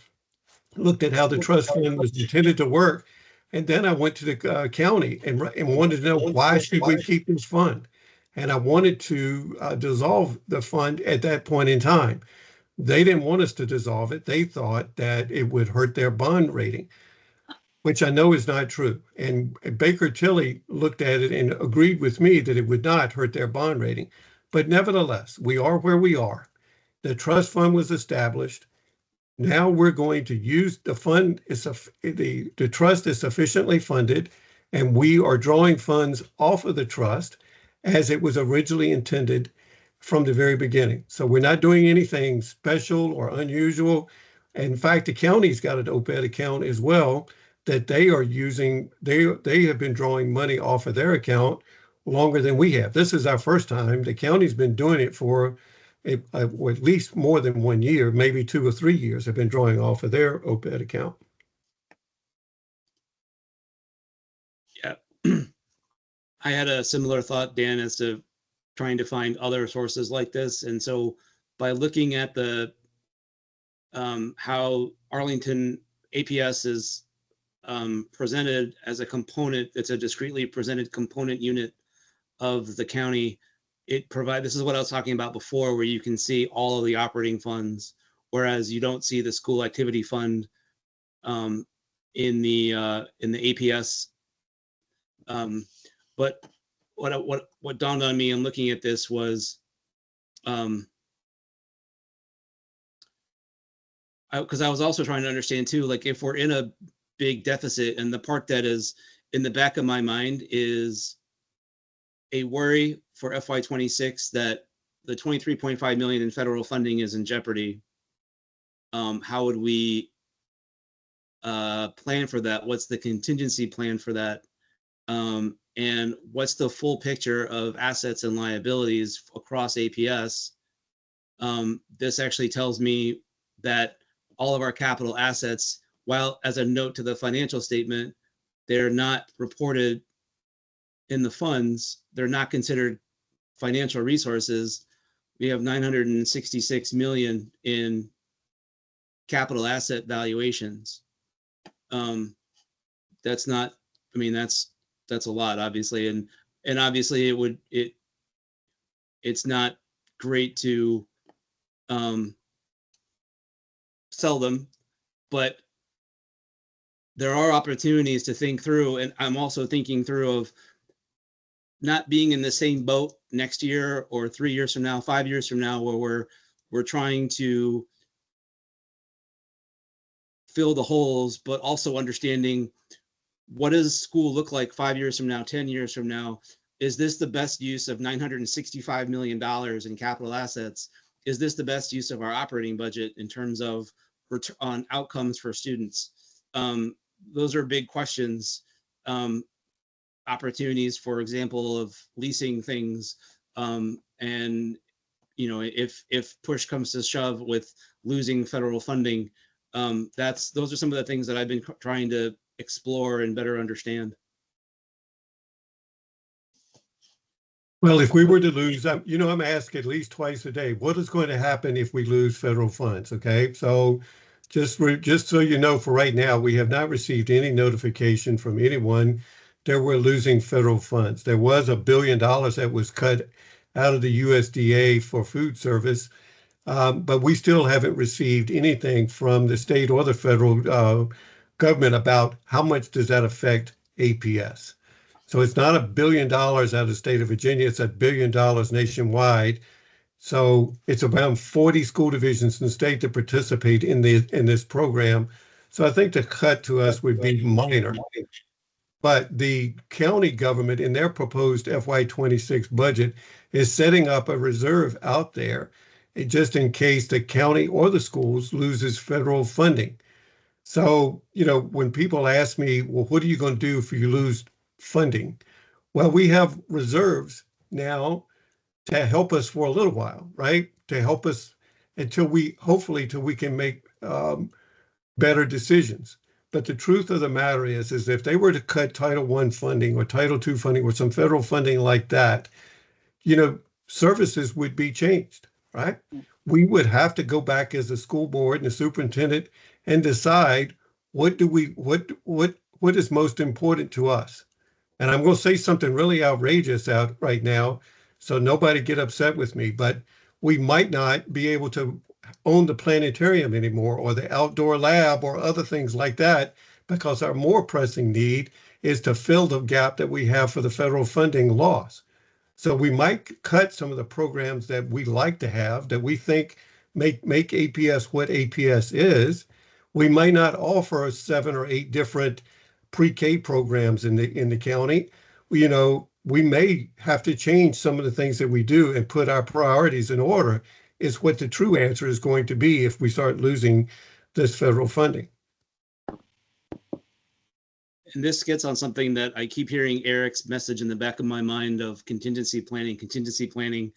looked at how the trust fund was intended to work. And then I went to the county and wanted to know, why should we keep this fund? And I wanted to dissolve the fund at that point in time. They didn't want us to dissolve it. They thought that it would hurt their bond rating, which I know is not true. And Baker Tilly looked at it and agreed with me that it would not hurt their bond rating. But nevertheless, we are where we are. The trust fund was established. Now we're going to use the fund, the trust is sufficiently funded, and we are drawing funds off of the trust as it was originally intended from the very beginning. So we're not doing anything special or unusual. In fact, the county's got an OPED account as well that they are using. They have been drawing money off of their account longer than we have. This is our first time. The county's been doing it for at least more than 1 year, maybe 2 or 3 years, have been drawing off of their OPED account. Yeah. I had a similar thought, Dan, as to trying to find other sources like this. And so by looking at the how Arlington APS is presented as a component, it's a discretely presented component unit of the county. This is what I was talking about before, where you can see all of the operating funds, whereas you don't see the school activity fund in the APS. But what dawned on me in looking at this was, because I was also trying to understand too, like if we're in a big deficit, and the part that is in the back of my mind is a worry for FY26 that the 23.5 million in federal funding is in jeopardy. How would we plan for that? What's the contingency plan for that? And what's the full picture of assets and liabilities across APS? This actually tells me that all of our capital assets, while as a note to the financial statement, they're not reported in the funds, they're not considered financial resources. We have 966 million in capital asset valuations. That's not, I mean, that's a lot, obviously, and obviously it's not great to sell them, but there are opportunities to think through, and I'm also thinking through of not being in the same boat next year or 3 years from now, 5 years from now, where we're trying to fill the holes, but also understanding what does school look like 5 years from now, 10 years from now? Is this the best use of $965 million in capital assets? Is this the best use of our operating budget in terms of return on outcomes for students? Those are big questions. Opportunities, for example, of leasing things, and if push comes to shove with losing federal funding, those are some of the things that I've been trying to explore and better understand. Well, if we were to lose, I'm asked at least twice a day, what is going to happen if we lose federal funds? Okay, so just so you know, for right now, we have not received any notification from anyone that we're losing federal funds. There was $1 billion that was cut out of the USDA for food service, but we still haven't received anything from the state or the federal government about how much does that affect APS. So it's not $1 billion out of the state of Virginia, it's $1 billion nationwide. So it's around 40 school divisions in the state that participate in this program. So I think the cut to us would be minor. But the county government in their proposed FY26 budget is setting up a reserve out there just in case the county or the schools loses federal funding. So, when people ask me, well, what are you going to do if you lose funding? Well, we have reserves now to help us for a little while, right? To help us until we can make better decisions. But the truth of the matter is if they were to cut Title I funding or Title II funding or some federal funding like that, services would be changed, right? We would have to go back as a school board and a superintendent and decide what is most important to us. And I'm going to say something really outrageous out right now, so nobody get upset with me, but we might not be able to own the planetarium anymore or the outdoor lab or other things like that, because our more pressing need is to fill the gap that we have for the federal funding loss. So we might cut some of the programs that we like to have, that we think make APS what APS is, we might not offer 7 or 8 different pre-K programs in the county. You know, we may have to change some of the things that we do and put our priorities in order, is what the true answer is going to be if we start losing this federal funding. And this gets on something that I keep hearing Eric's message in the back of my mind of contingency planning, contingency planning.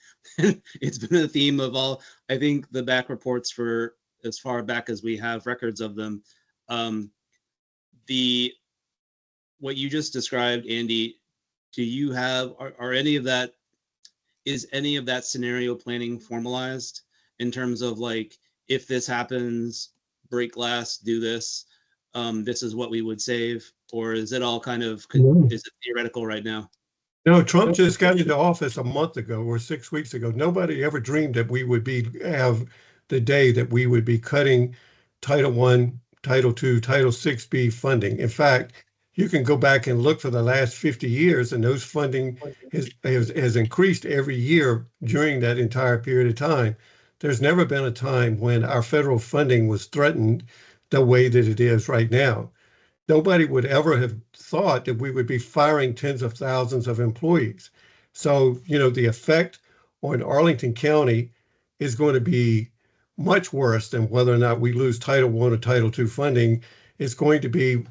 It's been a theme of all, I think, the back reports for as far back as we have records of them. What you just described, Andy, do you have, are any of that, is any of that scenario planning formalized in terms of like, if this happens, break glass, do this, this is what we would save? Or is it all kind of, is it theoretical right now? No, Trump just got into office a month ago or 6 weeks ago. Nobody ever dreamed that we would have the day that we would be cutting Title I, Title II, Title VI-B funding. In fact, you can go back and look for the last 50 years, and those funding has increased every year during that entire period of time. There's never been a time when our federal funding was threatened the way that it is right now. Nobody would ever have thought that we would be firing tens of thousands of employees. So, you know, the effect on Arlington County is going to be much worse than whether or not we lose Title I or Title II funding. It's going to be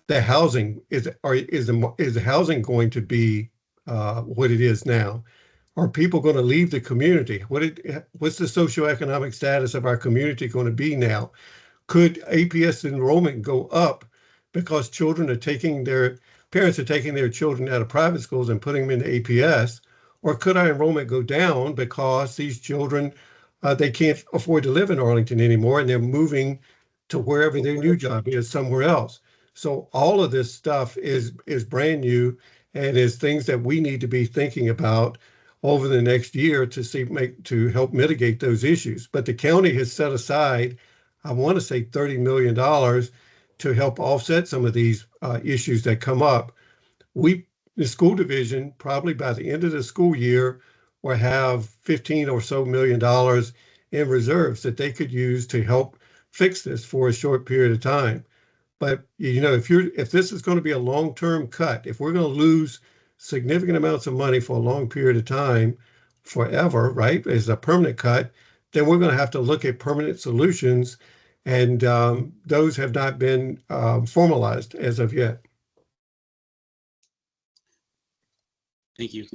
the housing. Is the housing going to be what it is now? Are people going to leave the community? What's the socioeconomic status of our community going to be now? Could APS enrollment go up because parents are taking their children out of private schools and putting them into APS? Or could our enrollment go down because these children, they can't afford to live in Arlington anymore and they're moving to wherever their new job is somewhere else? So all of this stuff is brand new and is things that we need to be thinking about over the next year to help mitigate those issues. But the county has set aside, I want to say $30 million to help offset some of these issues that come up. The school division, probably by the end of the school year, will have $15 or so million in reserves that they could use to help fix this for a short period of time. But you know, if this is going to be a long-term cut, if we're going to lose significant amounts of money for a long period of time, forever, right, as a permanent cut, then we're going to have to look at permanent solutions. And those have not been formalized as of yet. Thank you.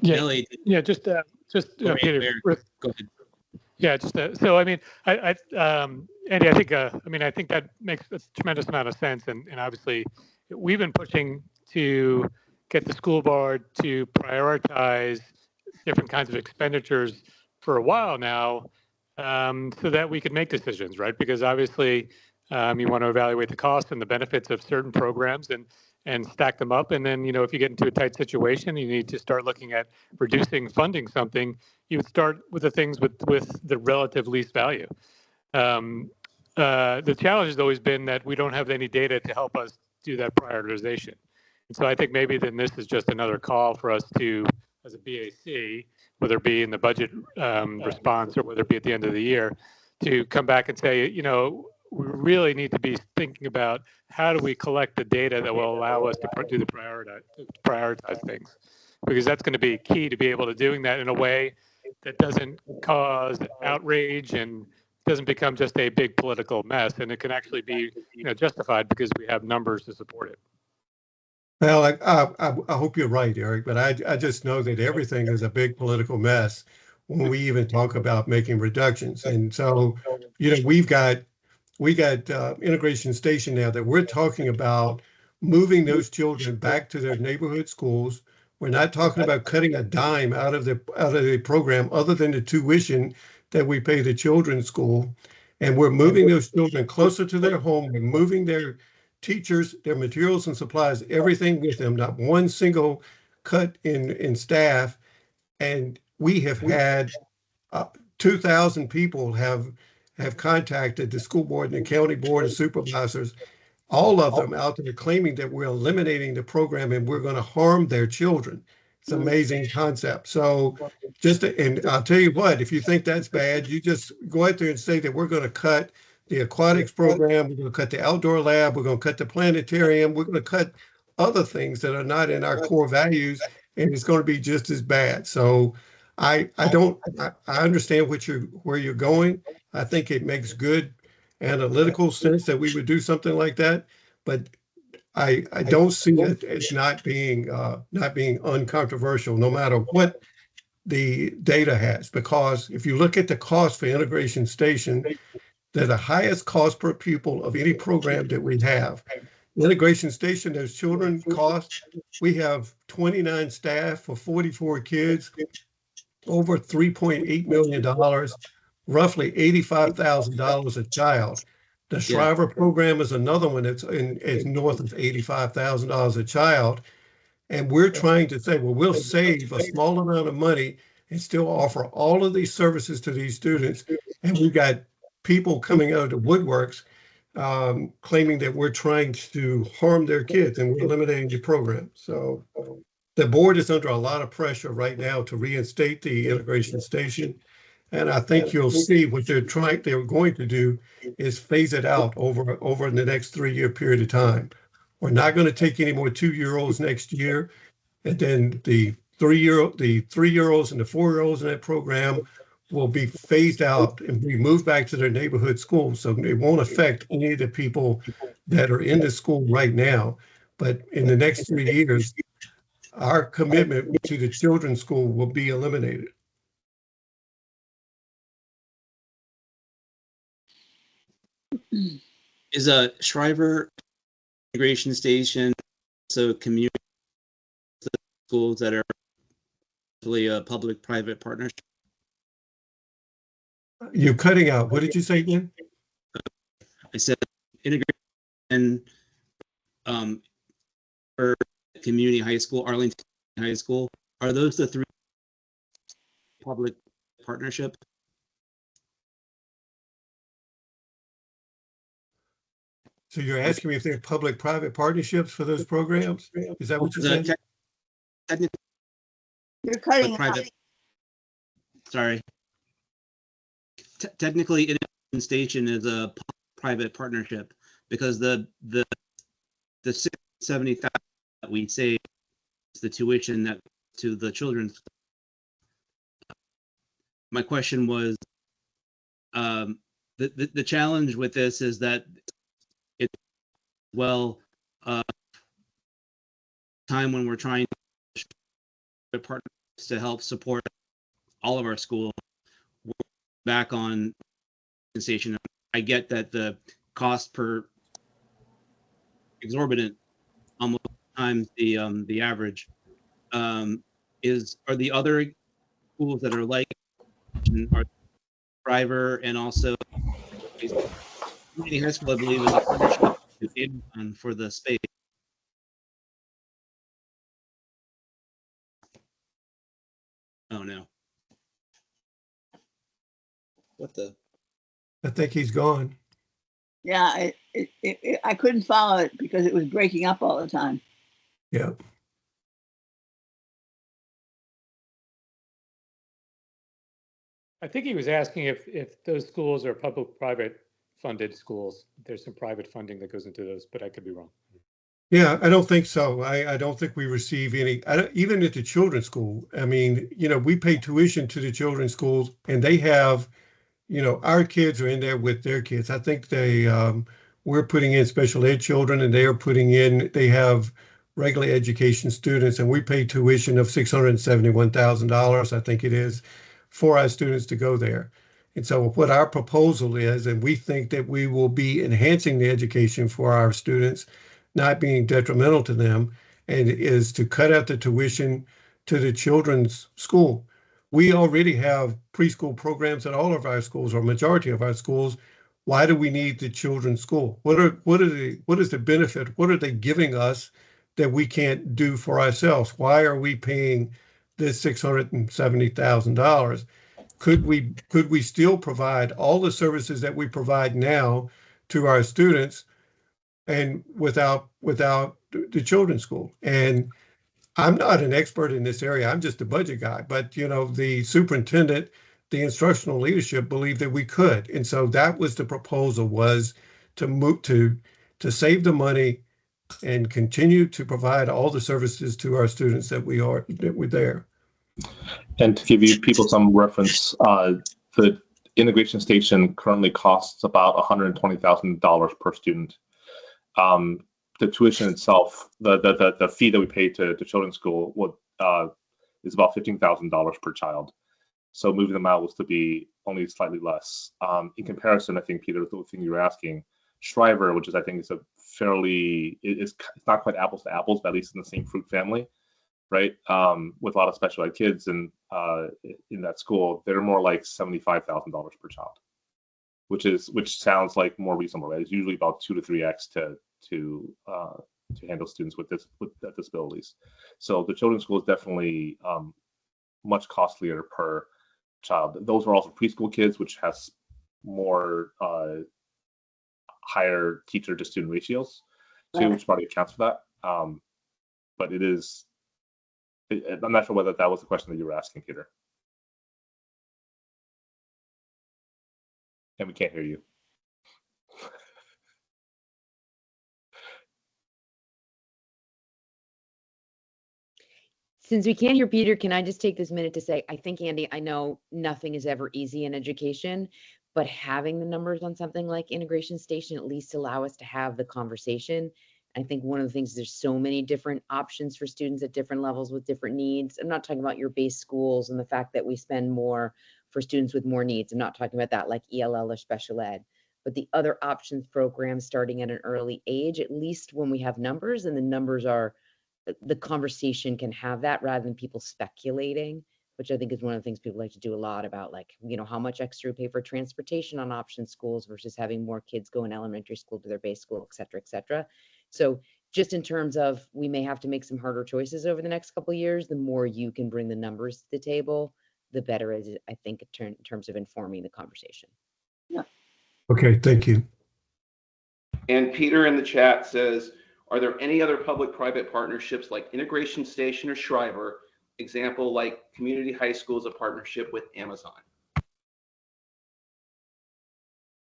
Yeah, Nelly, yeah, just Peter. go ahead. Yeah, so I mean, Andy, I think that makes a tremendous amount of sense, and obviously, we've been pushing to get the school board to prioritize different kinds of expenditures for a while now, so that we could make decisions, right? Because obviously, you want to evaluate the costs and the benefits of certain programs and stack them up. And then, you know, if you get into a tight situation, you need to start looking at reducing funding something. You would start with the things with the relative least value. The challenge has always been that we don't have any data to help us do that prioritization. And so I think maybe then this is just another call for us to, as a BAC, whether it be in the budget response or whether it be at the end of the year, to come back and say, you know, we really need to be thinking about how do we collect the data that will allow us to prioritize things, because that's going to be key to be able to doing that in a way that doesn't cause outrage and doesn't become just a big political mess, and it can actually be, you know, justified because we have numbers to support it. Well, I hope you're right, Eric, but I just know that everything is a big political mess when we even talk about making reductions. And so, you know, we got Integration Station now that we're talking about moving those children back to their neighborhood schools. We're not talking about cutting a dime out of the program other than the tuition that we pay the children's school. And we're moving those children closer to their home. We're moving their teachers, their materials and supplies, everything with them, not one single cut in staff. And we have had 2,000 people have contacted the school board and the county board of supervisors, all of them out there claiming that we're eliminating the program and we're going to harm their children. It's an amazing concept. So and I'll tell you what, if you think that's bad, you just go out there and say that we're going to cut the aquatics program, we're going to cut the outdoor lab, we're going to cut the planetarium, we're going to cut other things that are not in our core values, and it's going to be just as bad. So I understand where you're going. I think it makes good analytical sense that we would do something like that, but I don't see it as not being uncontroversial, no matter what the data has, because if you look at the cost for integration station, they're the highest cost per pupil of any program that we have. Integration station, there's children cost. We have 29 staff for 44 kids, over $3.8 million, roughly $85,000 a child. The Shriver program is another one that's is north of $85,000 a child. And we're trying to say, well, we'll save a small amount of money and still offer all of these services to these students. And we've got people coming out of the woodworks claiming that we're trying to harm their kids and we're eliminating the program. So the board is under a lot of pressure right now to reinstate the integration station. And I think you'll see what they're going to do is phase it out over the next 3-year period of time. We're not going to take any more 2-year-olds next year. And then the 3-year-olds and the 4-year-olds in that program will be phased out and be moved back to their neighborhood schools. So it won't affect any of the people that are in the school right now. But in the next 3 years, our commitment to the children's school will be eliminated. Is a Shriver integration station so community schools that are really a public-private partnership? You're cutting out. What did you say again? I said integration for community high school, Arlington High School. Are those the 3 public partnership? So you're asking me if they're public-private partnerships for those programs? Is that what you said? You're cutting out. Private. Sorry. Technically, integration station is a private partnership because the $670,000 that we save is the tuition that to the children's. My question was, the challenge with this is that it's time when we're trying to partner to help support all of our schools. We're back on station. I get that the cost per exorbitant, almost times the average. Are the other schools that are like are Shriver and also community high school, I believe, is a partnership with Amazon for the space. Oh no. What the? I think he's gone. Yeah, I couldn't follow it because it was breaking up all the time. Yeah. I think he was asking if those schools are public-private funded schools. There's some private funding that goes into those, but I could be wrong. Yeah, I don't think so. I don't think we receive any, even at the children's school. I mean, we pay tuition to the children's schools and they have, our kids are in there with their kids. I think we're putting in special ed children and they have regular education students and we pay tuition of $671,000, I think it is, for our students to go there. And so what our proposal is, and we think that we will be enhancing the education for our students, not being detrimental to them, and is to cut out the tuition to the children's school. We already have preschool programs at all of our schools, or majority of our schools. Why do we need the children's school? What is the benefit? What are they giving us that we can't do for ourselves? Why are we paying this $670,000? Could we still provide all the services that we provide now to our students and without the children's school? And I'm not an expert in this area. I'm just a budget guy, but the superintendent, the instructional leadership believed that we could. And so that was the proposal, was to move to save the money and continue to provide all the services to our students that we're there. And to give you people some reference, the integration station currently costs about $120,000 per student. The tuition itself, the fee that we pay to children's school is about $15,000 per child. So moving them out was to be only slightly less. In comparison, I think, Peter, the thing you were asking, Shriver, which is, I think, is a fairly, it's not quite apples to apples, but at least in the same fruit family, right? With a lot of special ed kids in that school, they're more like $75,000 per child, which sounds like more reasonable, right? It's usually about 2 to 3x to handle students with disabilities. So the children's school is definitely much costlier per child. Those are also preschool kids, which has more higher teacher to student ratios too, which probably accounts for that. But I'm not sure whether that was the question that you were asking, Peter. And we can't hear you. Since we can't hear Peter, can I just take this minute to say, I think, Andy, I know nothing is ever easy in education, but having the numbers on something like integration station at least allow us to have the conversation. I think one of the things, there's so many different options for students at different levels with different needs. I'm not talking about your base schools and the fact that we spend more for students with more needs. I'm not talking about that like ELL or special ed, but the other options programs starting at an early age, at least when we have numbers and the numbers are, the conversation can have that rather than people speculating, which I think is one of the things people like to do a lot about, like, how much extra pay for transportation on option schools versus having more kids go in elementary school to their base school, et cetera, et cetera. So just in terms of, we may have to make some harder choices over the next couple of years, the more you can bring the numbers to the table, the better it is, I think, in terms of informing the conversation. Yeah. Okay, thank you. And Peter in the chat says, are there any other public-private partnerships like Integration Station or Shriver? Example, like Community High School is a partnership with Amazon.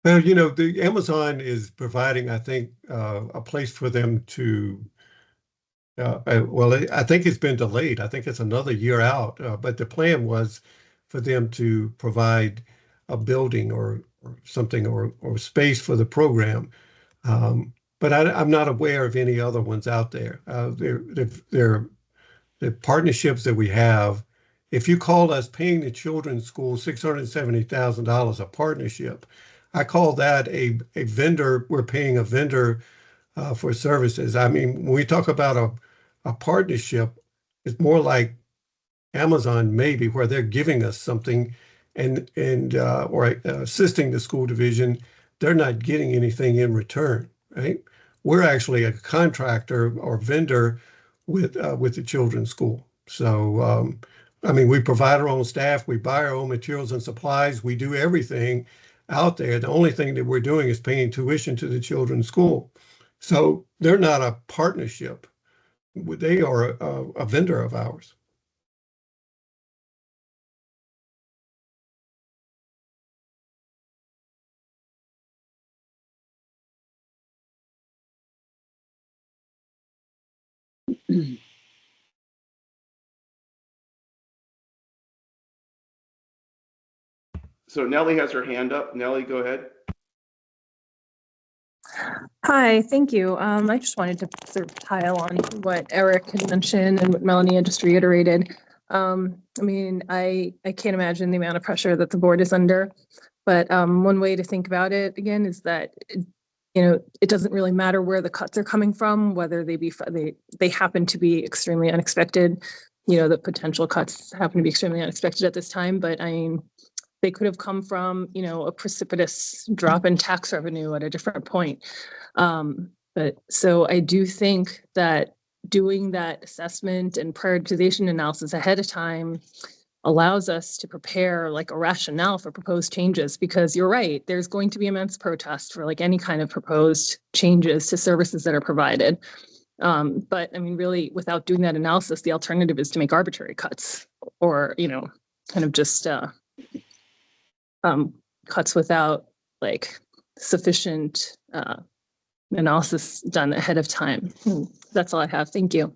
Well, the Amazon is providing, I think, a place for them to, I think it's been delayed. I think it's another year out, but the plan was for them to provide a building or something or space for the program. But I'm not aware of any other ones out there. The partnerships that we have, if you call us paying the children's school $670,000 a partnership, I call that a vendor. We're paying a vendor for services. I mean, when we talk about a partnership, it's more like Amazon maybe, where they're giving us something and or assisting the school division. They're not getting anything in return, right? We're actually a contractor or vendor with the children's school. So, I mean, we provide our own staff, we buy our own materials and supplies, we do everything out there. The only thing that we're doing is paying tuition to the children's school. So they're not a partnership. They are a vendor of ours. So Nellie has her hand up. Nellie, go ahead. Hi, thank you. I just wanted to sort of pile on what Eric had mentioned and what Melanie had just reiterated. I mean, I can't imagine the amount of pressure that the board is under, but one way to think about it again is that it doesn't really matter where the cuts are coming from, whether they happen to be extremely unexpected. The potential cuts happen to be extremely unexpected at this time, but I mean, they could have come from, a precipitous drop in tax revenue at a different point. But so I do think that doing that assessment and prioritization analysis ahead of time allows us to prepare like a rationale for proposed changes, because you're right, there's going to be immense protest for like any kind of proposed changes to services that are provided. But I mean, really, without doing that analysis, the alternative is to make arbitrary cuts or, kind of just cuts without like sufficient analysis done ahead of time. That's all I have. Thank you.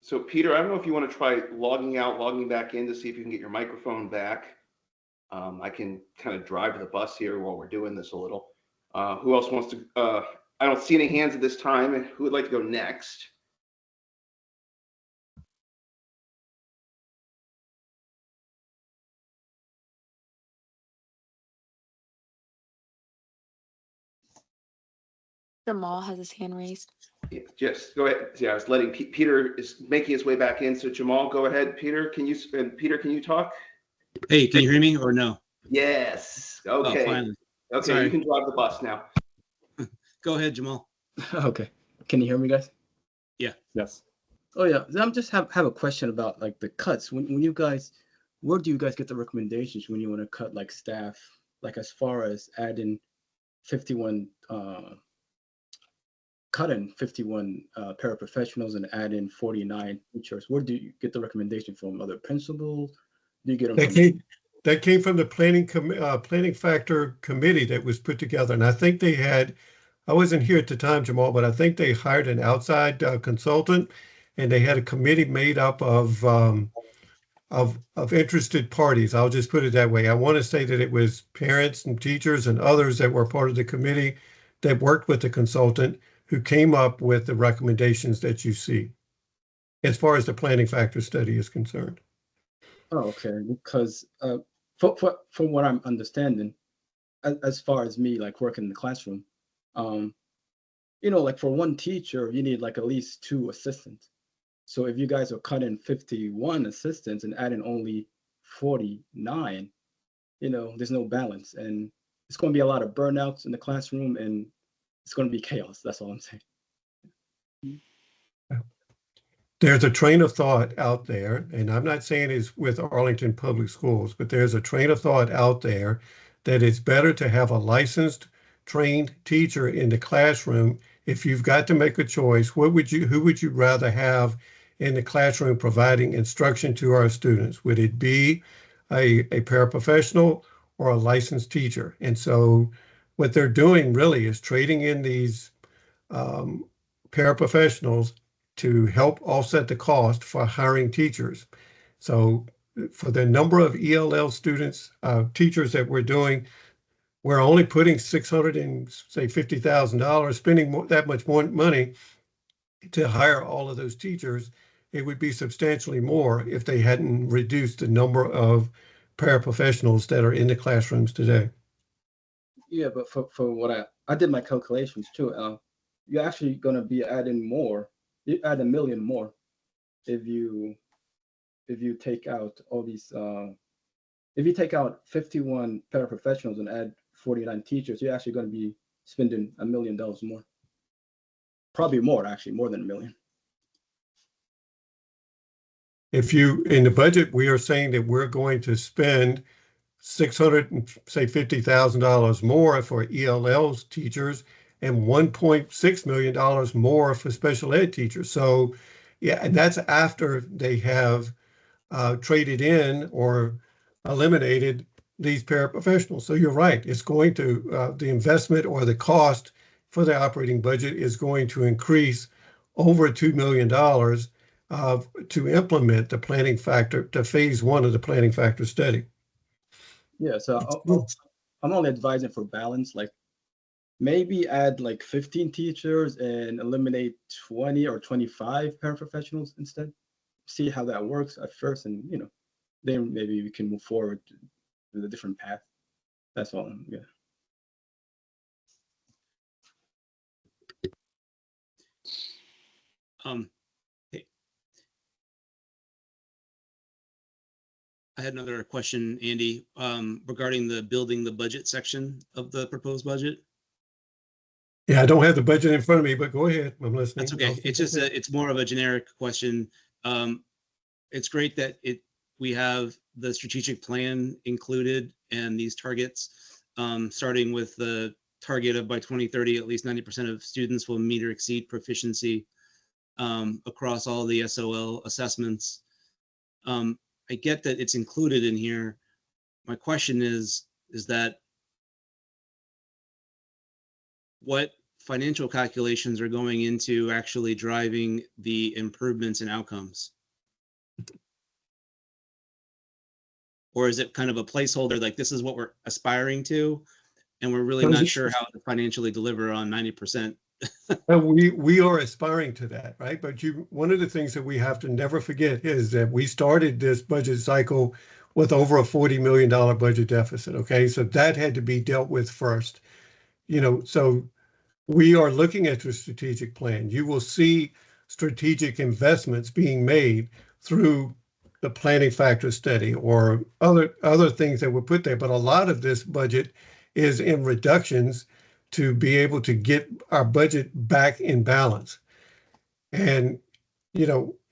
So Peter, I don't know if you want to try logging out, logging back in to see if you can get your microphone back. I can kind of drive the bus here while we're doing this a little. Who else wants to? I don't see any hands at this time. Who would like to go next? Jamal has his hand raised. Yeah, just go ahead. Yeah, I was letting Peter is making his way back in. So Jamal, go ahead. Peter, can you talk? Hey, can you hear me or no? Yes. Oh, Okay. finally. Okay, Sorry. you can drive the bus now. Go ahead, Jamal. Okay. Can you hear me, guys? Yeah. Yes. Oh yeah. I'm just have a question about like the cuts. When you guys, where do you guys get the recommendations when you want to cut like staff, like as far as adding 51 cutting 51 paraprofessionals and adding 49 teachers? Where do you get the recommendation from? Other principals? Do you get them from? That came from the planning factor committee that was put together, and I think they had. I wasn't here at the time, Jamal, but I think they hired an outside consultant, and they had a committee made up of interested parties. I'll just put it that way. I want to say that it was parents and teachers and others that were part of the committee that worked with the consultant who came up with the recommendations that you see as far as the planning factor study is concerned. Oh, okay. Because from what I'm understanding, as far as me like working in the classroom, like for one teacher, you need like at least 2 assistants. So if you guys are cutting 51 assistants and adding only 49, there's no balance, and it's going to be a lot of burnouts in the classroom, and it's going to be chaos. That's all I'm saying. There's a train of thought out there, and I'm not saying it's with Arlington Public Schools, but there's a train of thought out there that it's better to have a licensed, trained teacher in the classroom. If you've got to make a choice, who would you rather have in the classroom providing instruction to our students? Would it be a paraprofessional or a licensed teacher? And so what they're doing really is trading in these paraprofessionals to help offset the cost for hiring teachers. So for the number of ELL students, teachers that we're doing, we're only putting $650,000, spending that much more money to hire all of those teachers. It would be substantially more if they hadn't reduced the number of paraprofessionals that are in the classrooms today. Yeah, but for what I did my calculations too. You're actually going to be adding more. You add 1 million more if you take out all these. If you take out 51 paraprofessionals and add 49 teachers, you're actually going to be spending $1 million more. Probably more, actually, more than 1 million. If you, in the budget, we are saying that we're going to spend $650,000 more for ELL's teachers and $1.6 million more for special ed teachers. So, yeah, and that's after they have traded in or eliminated these paraprofessionals. So you're right. It's going to, the investment or the cost for the operating budget is going to increase over $2 million to implement the planning factor, to phase 1 of the planning factor study. Yeah, so I'm only advising for balance, like maybe add like 15 teachers and eliminate 20 or 25 paraprofessionals instead. See how that works at first, and then maybe we can move forward with a different path. That's all. Yeah. I had another question, Andy, regarding the building the budget section of the proposed budget. Yeah, I don't have the budget in front of me, but go ahead. I'm listening. That's okay. It's just it's more of a generic question. It's great that we have the strategic plan included and these targets, starting with the target of by 2030, at least 90% of students will meet or exceed proficiency across all the SOL assessments. I get that it's included in here. My question is that what financial calculations are going into actually driving the improvements in outcomes? Or is it kind of a placeholder, like this is what we're aspiring to, and we're really not sure how to financially deliver on 90%? We are aspiring to that, right? But one of the things that we have to never forget is that we started this budget cycle with over a $40 million budget deficit, okay? So that had to be dealt with first. So we are looking at the strategic plan. You will see strategic investments being made through the planning factor study or other things that were put there. But a lot of this budget is in reductions to be able to get our budget back in balance. And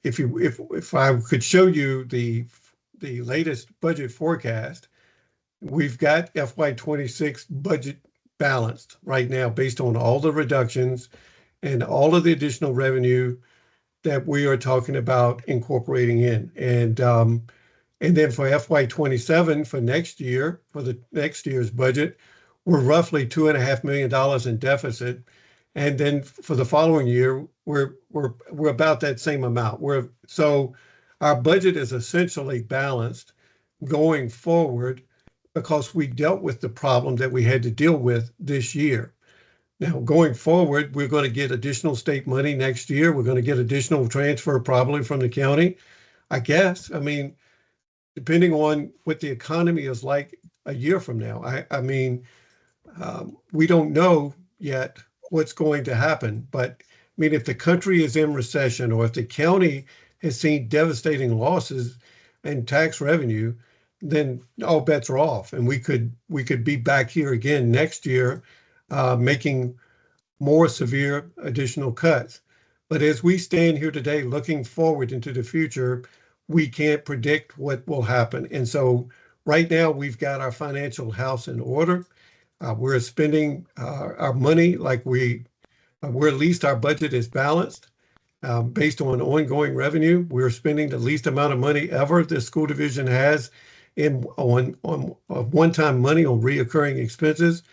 if I could show you the latest budget forecast, we've got FY26 budget balanced right now based on all the reductions and all of the additional revenue that we are talking about incorporating in. And then for FY27 for next year, for the next year's budget, we're roughly $2.5 million in deficit. And then for the following year, we're about that same amount. So our budget is essentially balanced going forward because we dealt with the problem that we had to deal with this year. Now, going forward, we're going to get additional state money next year. We're going to get additional transfer probably from the county, I guess. I mean, depending on what the economy is like a year from now. We don't know yet what's going to happen. But I mean, if the country is in recession or if the county has seen devastating losses in tax revenue, then all bets are off, and we could be back here again next year, making more severe additional cuts. But as we stand here today, looking forward into the future, we can't predict what will happen. And so right now we've got our financial house in order. We're spending our money like we're at least our budget is balanced based on ongoing revenue. We're spending the least amount of money ever the school division has on one-time money on reoccurring expenses.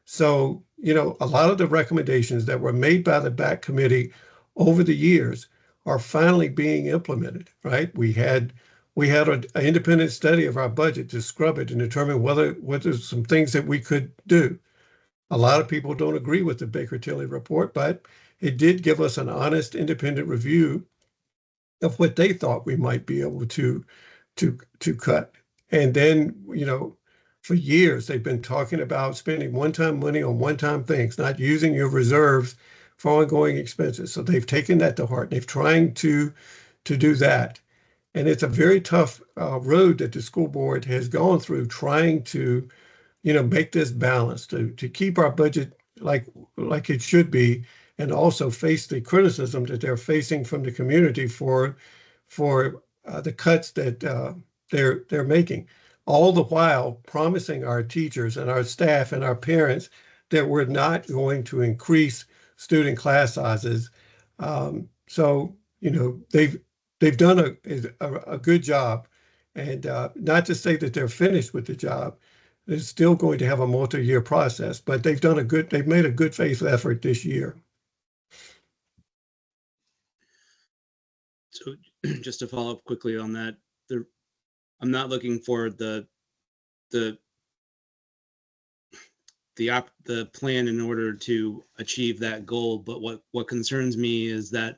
So, a lot of the recommendations that were made by the BAC committee over the years are finally being implemented, right? We had an independent study of our budget to scrub it and determine whether there's some things that we could do. A lot of people don't agree with the Baker-Tilly report, but it did give us an honest, independent review of what they thought we might be able to cut. And then, for years, they've been talking about spending one-time money on one-time things, not using your reserves for ongoing expenses. So they've taken that to heart. They've trying to do that. And it's a very tough road that the school board has gone through trying to, make this balance, to keep our budget like it should be, and also face the criticism that they're facing from the community for the cuts that they're making. All the while promising our teachers and our staff and our parents that we're not going to increase student class sizes. So, they've done a good job, and not to say that they're finished with the job. They're still going to have a multi-year process, but they've made a good faith effort this year. So just to follow up quickly on that, I'm not looking for the plan in order to achieve that goal, but what concerns me is that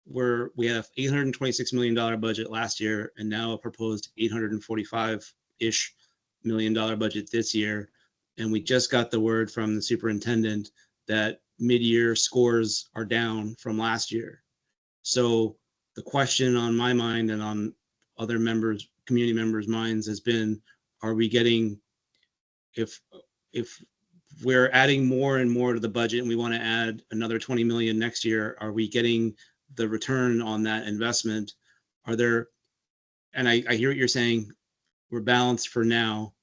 we have $826 million budget last year, and now a proposed $845-ish million budget this year, and we just got the word from the superintendent that mid-year scores are down from last year. So the question on my mind and on other community members' minds has been, are we getting, if we're adding more and more to the budget and we want to add another 20 million next year, are we getting the return on that investment? Are there and I hear what you're saying, we're balanced for now,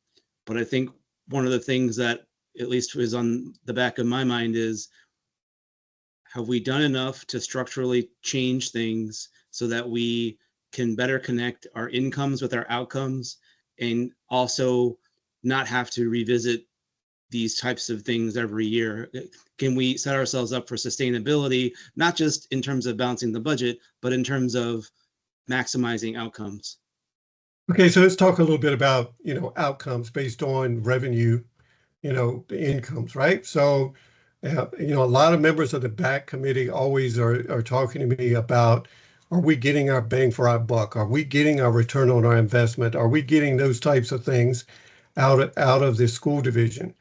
but I think one of the things that at least is on the back of my mind is, have we done enough to structurally change things so that we can better connect our incomes with our outcomes, and also not have to revisit these types of things every year? Can we set ourselves up for sustainability, not just in terms of balancing the budget, but in terms of maximizing outcomes? Okay, so let's talk a little bit about, outcomes based on revenue, the incomes, right? So, a lot of members of the BAC committee always are talking to me about, are we getting our bang for our buck? Are we getting our return on our investment? Are we getting those types of things out of the school division?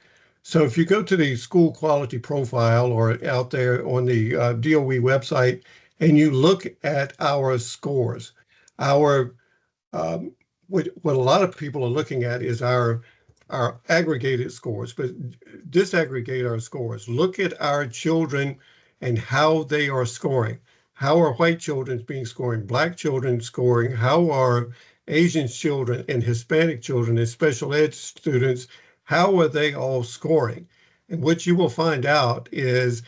So if you go to the school quality profile or out there on the DOE website and you look at our scores, our what a lot of people are looking at is our aggregated scores, but disaggregate our scores. Look at our children and how they are scoring. How are white children being scoring? Black children scoring? How are Asian children and Hispanic children and special ed students, how are they all scoring? And what you will find out is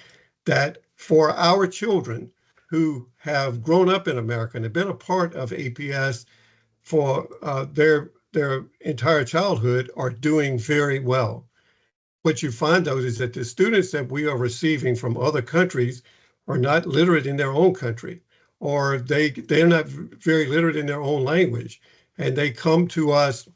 that for our children who have grown up in America and have been a part of APS for their entire childhood, are doing very well. What you find, though, is that the students that we are receiving from other countries are not literate in their own country, or they're not very literate in their own language, and they come to us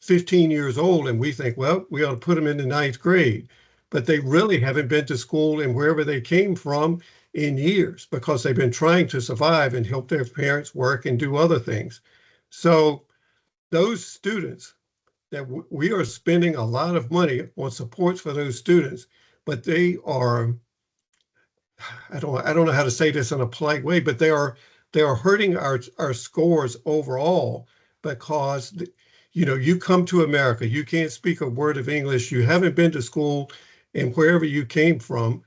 15 years old, and we think, well, we ought to put them in the 9th grade, but they really haven't been to school and wherever they came from in years, because they've been trying to survive and help their parents work and do other things. So those students that we are spending a lot of money on supports for those students, but they are, I don't know how to say this in a polite way, but they are hurting our scores overall, because you come to America, you can't speak a word of English, you haven't been to school, and wherever you came from,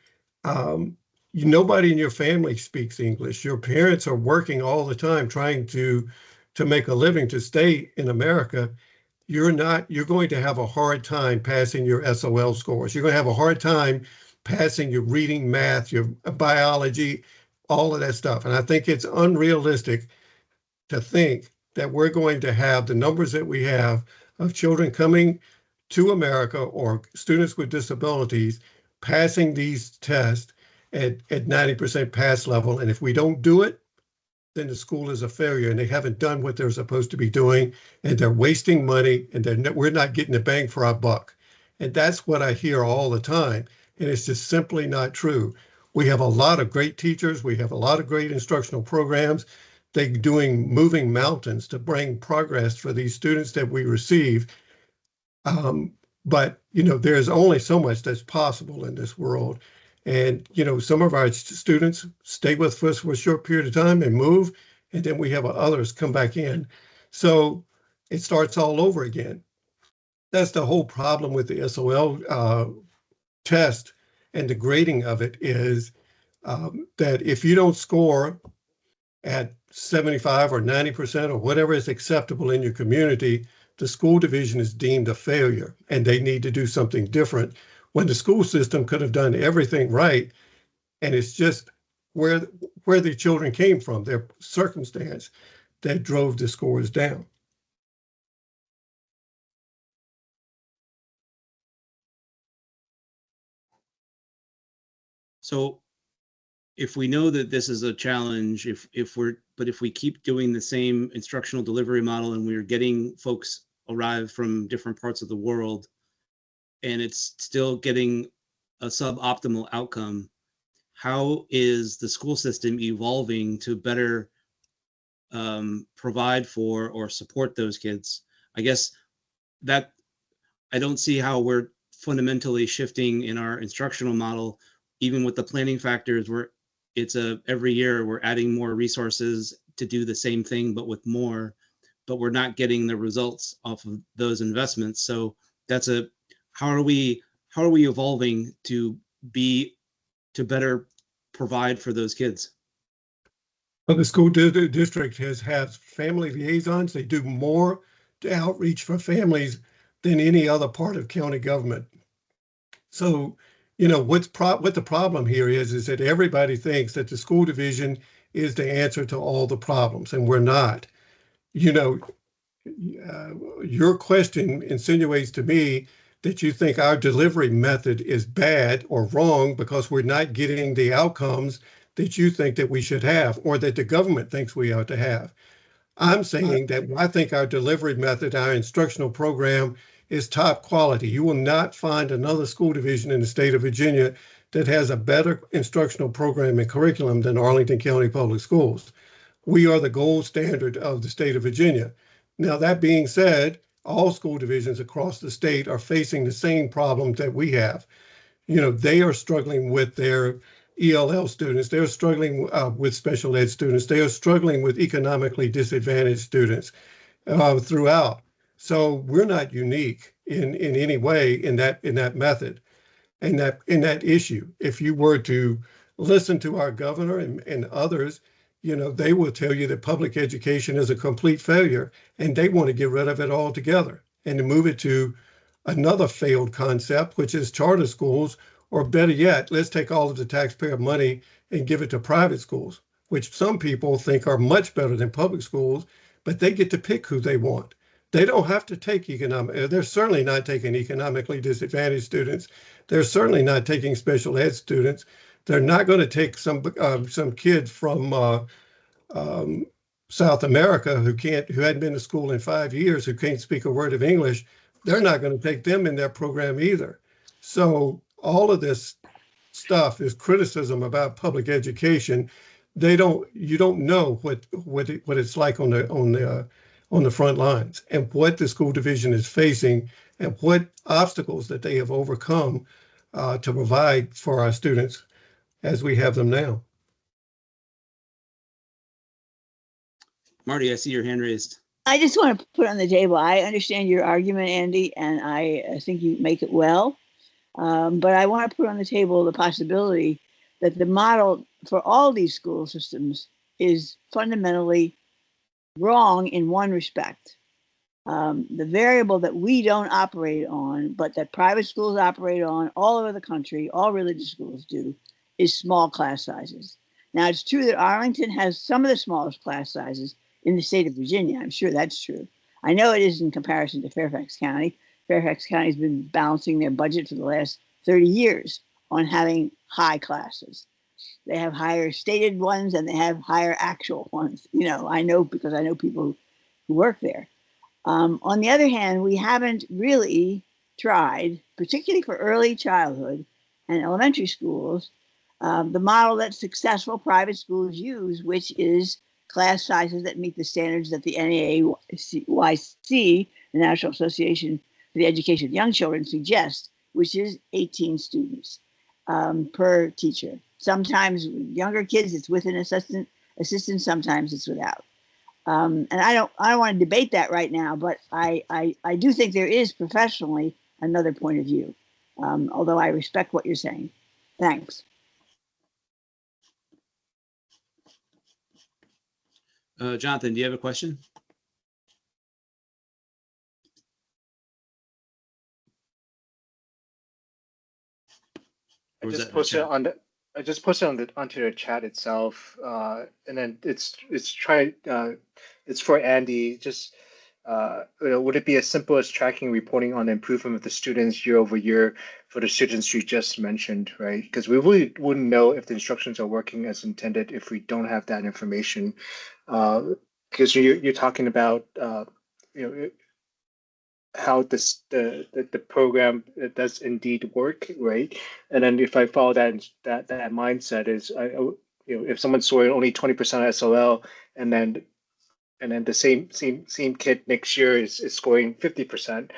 nobody in your family speaks English. Your parents are working all the time trying to make a living to stay in America. You're going to have a hard time passing your SOL scores. You're going to have a hard time passing your reading, math, your biology, all of that stuff. And I think it's unrealistic to think that we're going to have the numbers that we have of children coming to America or students with disabilities passing these tests at 90% pass level. And if we don't do it, then the school is a failure and they haven't done what they're supposed to be doing, and they're wasting money, and we're not getting the bang for our buck. And that's what I hear all the time. And it's just simply not true. We have a lot of great teachers. We have a lot of great instructional programs. They're moving mountains to bring progress for these students that we receive. But, there's only so much that's possible in this world. And, some of our students stay with us for a short period of time and move, and then we have others come back in. So it starts all over again. That's the whole problem with the SOL test and the grading of it, is that if you don't score at 75 or 90% or whatever is acceptable in your community, the school division is deemed a failure and they need to do something different, when the school system could have done everything right. And it's just where the children came from, their circumstance, that drove the scores down. So if we know that this is a challenge, if we keep doing the same instructional delivery model and we're getting folks arrive from different parts of the world, and it's still getting a suboptimal outcome, how is the school system evolving to better provide for or support those kids? I guess that I don't see how we're fundamentally shifting in our instructional model, even with the planning factors, where every year we're adding more resources to do the same thing, but with more, but we're not getting the results off of those investments. So how are we evolving to better provide for those kids? Well, the district has family liaisons. They do more to outreach for families than any other part of county government. So, what the problem here is that everybody thinks that the school division is the answer to all the problems, and we're not. Your question insinuates to me that you think our delivery method is bad or wrong because we're not getting the outcomes that you think that we should have, or that the government thinks we ought to have. I'm saying that I think our delivery method, our instructional program is top quality. You will not find another school division in the state of Virginia that has a better instructional program and curriculum than Arlington County Public Schools. We are the gold standard of the state of Virginia. Now, that being said, all school divisions across the state are facing the same problems that we have. They are struggling with their ELL students. They're struggling with special ed students. They are struggling with economically disadvantaged students throughout. So we're not unique in any way in that method and in that issue. If you were to listen to our governor and others, they will tell you that public education is a complete failure, and they want to get rid of it altogether and to move it to another failed concept, which is charter schools, or better yet, let's take all of the taxpayer money and give it to private schools, which some people think are much better than public schools, but they get to pick who they want. They don't have to take they're certainly not taking economically disadvantaged students. They're certainly not taking special ed students. They're not going to take some kid from South America who hadn't been to school in 5 years, who can't speak a word of English. They're not going to take them in their program either. So all of this stuff is criticism about public education. You don't know what it's like on the front lines, and what the school division is facing, and what obstacles that they have overcome to provide for our students as we have them now. Marty, I see your hand raised. I just want to put on the table, I understand your argument, Andy, and I think you make it well. But I want to put on the table the possibility that the model for all these school systems is fundamentally wrong in one respect. The variable that we don't operate on, but that private schools operate on all over the country, all religious schools do, is small class sizes. Now, it's true that Arlington has some of the smallest class sizes in the state of Virginia. I'm sure that's true. I know it is in comparison to Fairfax County. Fairfax County has been balancing their budget for the last 30 years on having high classes. They have higher stated ones and they have higher actual ones. I know because I know people who work there. On the other hand, we haven't really tried, particularly for early childhood and elementary schools, the model that successful private schools use, which is class sizes that meet the standards that the NAAYC, the National Association for the Education of Young Children, suggests, which is 18 students per teacher. Sometimes with younger kids, it's with an assistant. Sometimes it's without. And I don't want to debate that right now, but I do think there is professionally another point of view, although I respect what you're saying. Thanks. Jonathan, do you have a question? I just posted onto the chat itself, and then it's for Andy. Just would it be as simple as tracking, reporting on the improvement of the students year over year for the students you just mentioned, right? Because we really wouldn't know if the instructions are working as intended if we don't have that information. Because you're talking about how the program does indeed work, right? And then if I follow that mindset is, if someone's scoring only 20% SOL, and then the same kid next year is scoring 50%,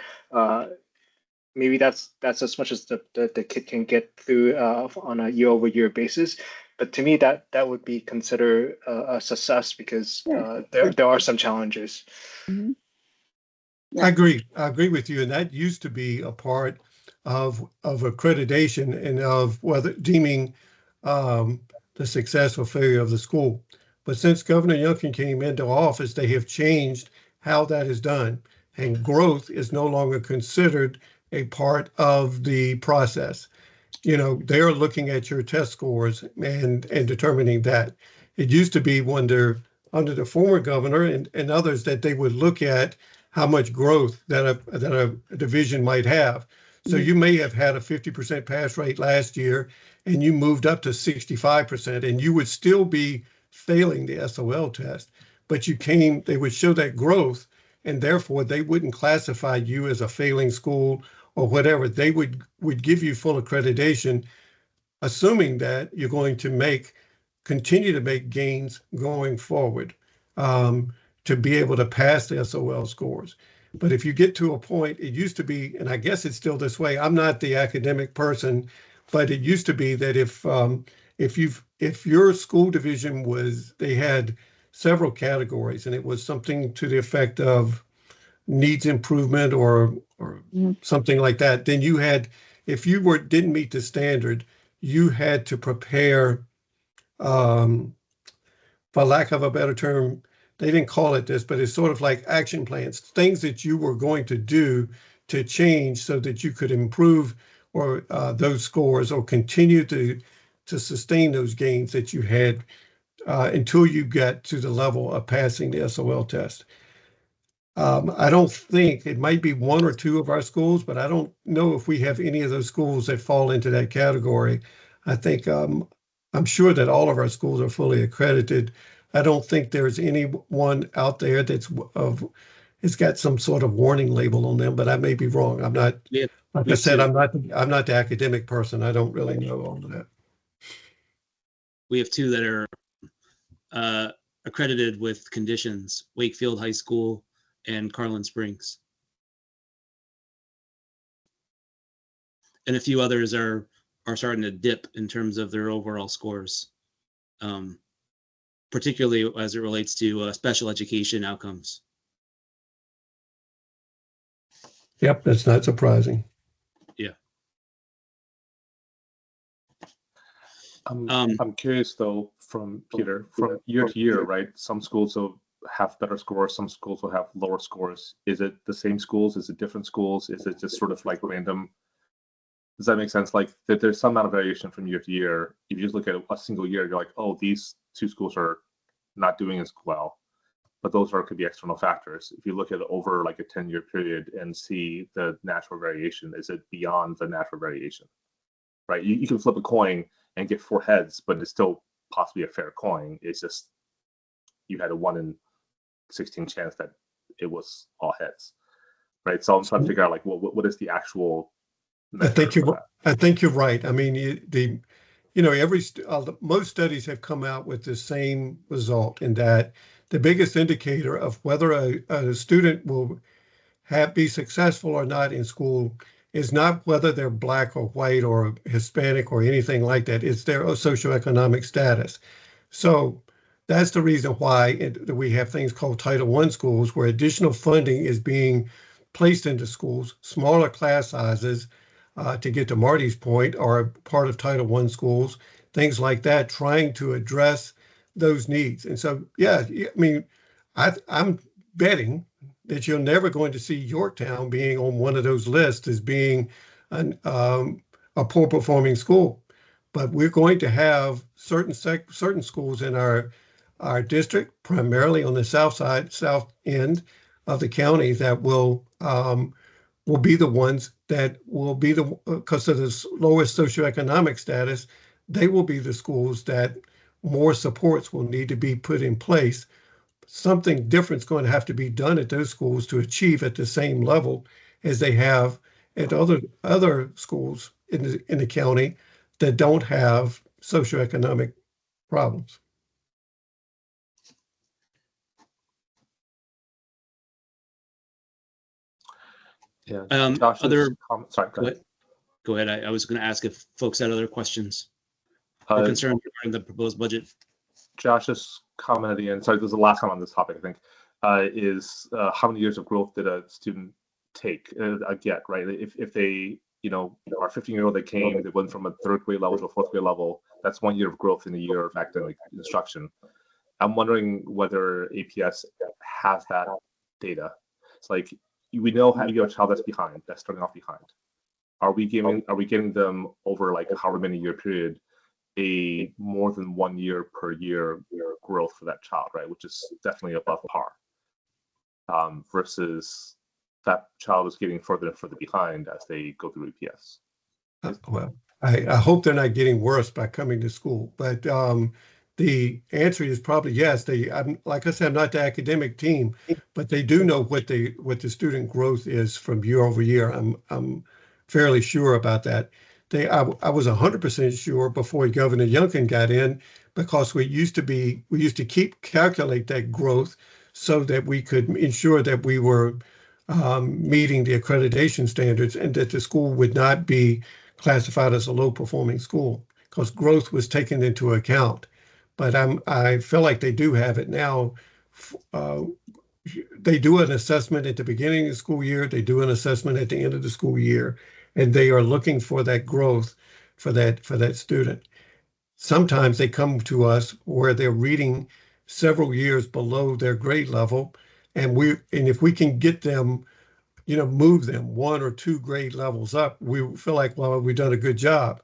maybe that's as much as the kid can get through on a year over year basis. But to me, that would be considered a success, because there are some challenges. Mm-hmm. Yeah. I agree with you, and that used to be a part of accreditation and of whether deeming the success or failure of the school. But since Governor Youngkin came into office, they have changed how that is done. And growth is no longer considered a part of the process. You know, they're looking at your test scores and determining that. It used to be under the former governor and others that they would look at how much growth that a division might have. So you may have had a 50% pass rate last year and you moved up to 65% and you would still be failing the SOL test, but they would show that growth and therefore they wouldn't classify you as a failing school or whatever. They would give you full accreditation, assuming that you're going to continue to make gains going forward, to be able to pass the SOL scores. But if you get to a point, it used to be, and I guess it's still this way, I'm not the academic person, but it used to be that if your school division they had several categories and it was something to the effect of needs improvement or something like that, then if you didn't meet the standard, you had to prepare, for lack of a better term, they didn't call it this, but it's sort of like action plans, things that you were going to do to change so that you could improve or those scores or continue to sustain those gains that you had until you got to the level of passing the SOL test. I don't think, it might be one or two of our schools, but I don't know if we have any of those schools that fall into that category. I think I'm sure that all of our schools are fully accredited. I don't think there's anyone out there it's got some sort of warning label on them, but I may be wrong. I'm not, like I said, I'm not the academic person. I don't really know all of that. We have two that are accredited with conditions: Wakefield High School and Carlin Springs. And a few others are starting to dip in terms of their overall scores, particularly as it relates to special education outcomes. Yep, that's not surprising. Yeah. I'm curious though, from Peter, from year to year, right? Some schools will have better scores, some schools will have lower scores. Is it the same schools? Is it different schools? Is it just sort of like random? Does that make sense? Like that there's some amount of variation from year to year. If you just look at a single year, you're like, oh, these two schools are not doing as well. But those could be external factors. If you look at it over like a 10-year period and see the natural variation, is it beyond the natural variation? Right? You can flip a coin and get 4 heads, but it's still possibly a fair coin. It's just you had a 1 in 16 chance that it was all heads, right? So I'm trying to figure out like what is the actual. I think you're right. I mean, most studies have come out with the same result, in that the biggest indicator of whether a student will be successful or not in school is not whether they're Black or white or Hispanic or anything like that. It's their socioeconomic status. So that's the reason why we have things called Title I schools, where additional funding is being placed into schools, smaller class sizes, to get to Marty's point, are part of Title I schools, things like that, trying to address those needs. And so, yeah, I mean, I'm betting that you're never going to see Yorktown being on one of those lists as being a poor performing school. But we're going to have certain schools in our district, primarily on the south end of the county, that will be the ones that will be because of the lowest socioeconomic status, they will be the schools that more supports will need to be put in place. Something different is going to have to be done at those schools to achieve at the same level as they have at other schools in the county that don't have socioeconomic problems. Yeah. Sorry, go ahead. I was going to ask if folks had other questions or concerns regarding the proposed budget. Josh's comment at the end, sorry, this is the last comment on this topic, I think, is how many years of growth did a student get, right? If they, are 15-year-old, they came, they went from a 3rd grade level to a 4th grade level, that's 1 year of growth in a year of academic instruction. I'm wondering whether APS has that data. It's like we know how you have a child that's behind, that's starting off behind. Are we getting them over like however many year period a more than 1 year per year growth for that child, right? Which is definitely above par. Versus that child is getting further and further behind as they go through APS. Well, I hope they're not getting worse by coming to school, but the answer is probably yes. Like I said, I'm not the academic team, but they do know what the student growth is from year over year. I'm fairly sure about that. I was 100% sure before Governor Youngkin got in, because we used to calculate that growth so that we could ensure that we were meeting the accreditation standards and that the school would not be classified as a low performing school, because growth was taken into account. But I feel like they do have it now. They do an assessment at the beginning of the school year, they do an assessment at the end of the school year, and they are looking for that growth for that student. Sometimes they come to us where they're reading several years below their grade level, and if we can get them, move them 1 or 2 grade levels up, we feel like, well, we've done a good job.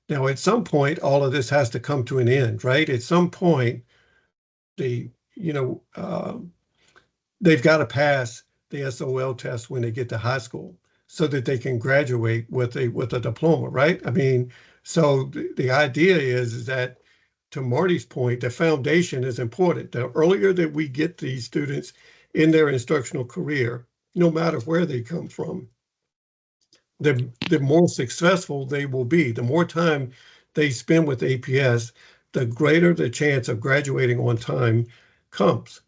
Now, at some point, all of this has to come to an end, right? At some point, they've got to pass the SOL test when they get to high school so that they can graduate with a diploma, right? I mean, so the idea is that, to Marty's point, the foundation is important. The earlier that we get these students in their instructional career, no matter where they come from, the more successful they will be. The more time they spend with APS, the greater the chance of graduating on time comes.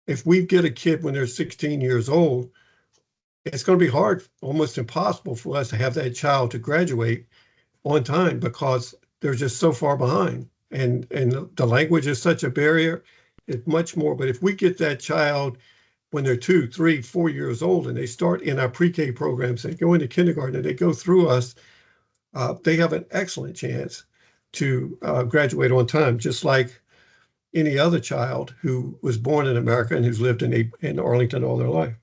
If we get a kid when they're 16 years old, it's going to be hard, almost impossible for us to have that child to graduate on time because they're just so far behind. And the language is such a barrier. It's much more. But if we get that child when they're 2, 3, 4 years old and they start in our pre-K programs and go into kindergarten and they go through us, they have an excellent chance to graduate on time, just like any other child who was born in America and who's lived in Arlington all their life.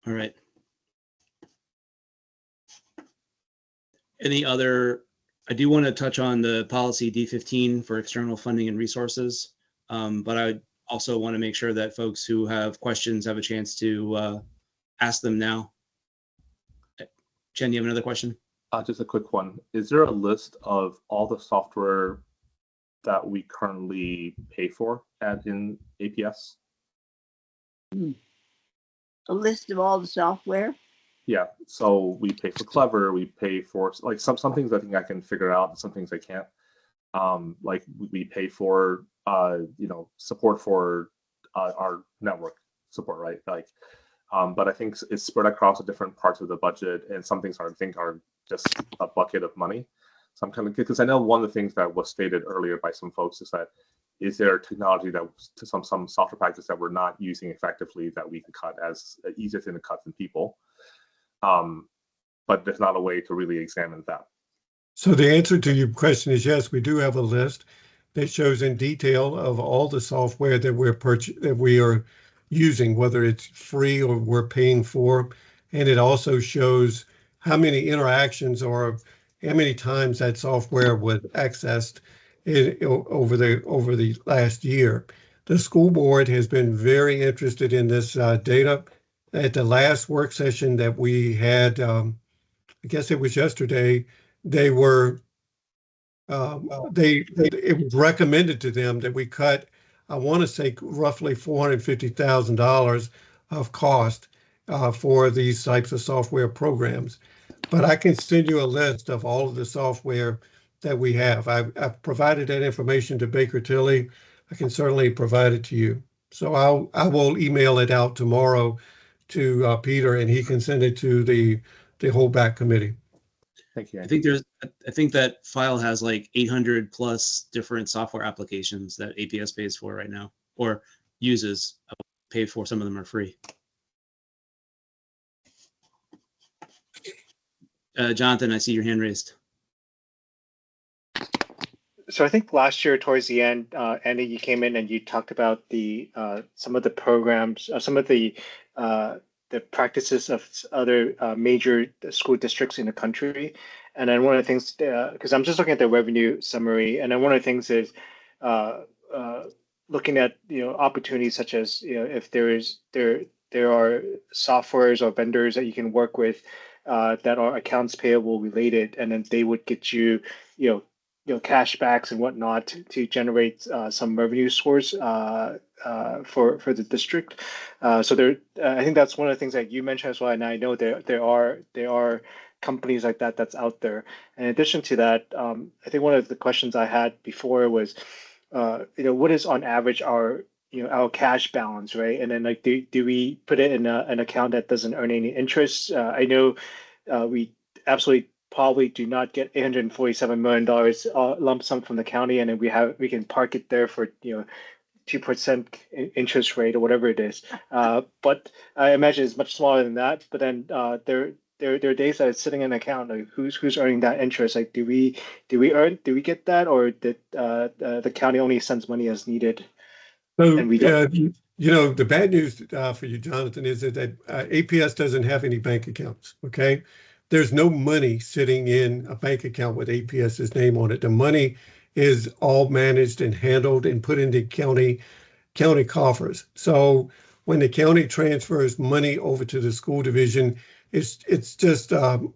All right. Any other, I do want to touch on the policy D15 for external funding and resources, but I also want to make sure that folks who have questions have a chance to ask them now. Chen, you have another question? Just a quick one. Is there a list of all the software that we currently pay for in APS? A list of all the software? Yeah, so we pay for Clever, we pay for like some things I think I can figure out, and some things I can't. Like we pay for support for our network support, right? Like, but I think it's spread across the different parts of the budget, and some things I think are just a bucket of money. So I'm kind of, because I know one of the things that was stated earlier by some folks is that, is there technology that to some software packages that we're not using effectively that we can cut as an easier thing to cut than people? But there's not a way to really examine that. So the answer to your question is yes, we do have a list that shows in detail of all the software that we are using, whether it's free or we're paying for, and it also shows how many interactions or how many times that software was accessed over the last year. The school board has been very interested in this data. At the last work session that we had, I guess it was yesterday, they were it was recommended to them that we cut, I want to say, roughly $450,000 of cost for these types of software programs. But I can send you a list of all of the software that we have. I've provided that information to Baker Tilly. I can certainly provide it to you. So I will email it out tomorrow to Peter, and he can send it to the whole BAC committee. Thank you. I think that file has like 800 plus different software applications that APS pays for right now, or uses. Paid for, some of them are free. Jonathan, I see your hand raised. So I think last year towards the end, Andy, you came in and you talked about the some of the programs, some of the practices of other major school districts in the country. And then one of the things, because I'm just looking at the revenue summary, and then one of the things is looking at opportunities such as if there are softwares or vendors that you can work with that are accounts payable related, and then they would get you cashbacks and whatnot to generate some revenue source for the district. So there, I think that's one of the things that you mentioned as well, and I know there are companies like that that's out there. In addition to that, I think one of the questions I had before was, what is on average our our cash balance, right? And then like, do we put it in an account that doesn't earn any interest? I know we absolutely probably do not get $847 million lump sum from the county, and then we can park it there for 2% interest rate or whatever it is. But I imagine it's much smaller than that. But then there are days that it's sitting in an account. Like who's earning that interest? Like do we get that, or did the county only sends money as needed? So, And we don't. the bad news for you, Jonathan, is that APS doesn't have any bank accounts. Okay, there's no money sitting in a bank account with APS's name on it. The money is all managed and handled and put into county coffers. So when the county transfers money over to the school division, it's just on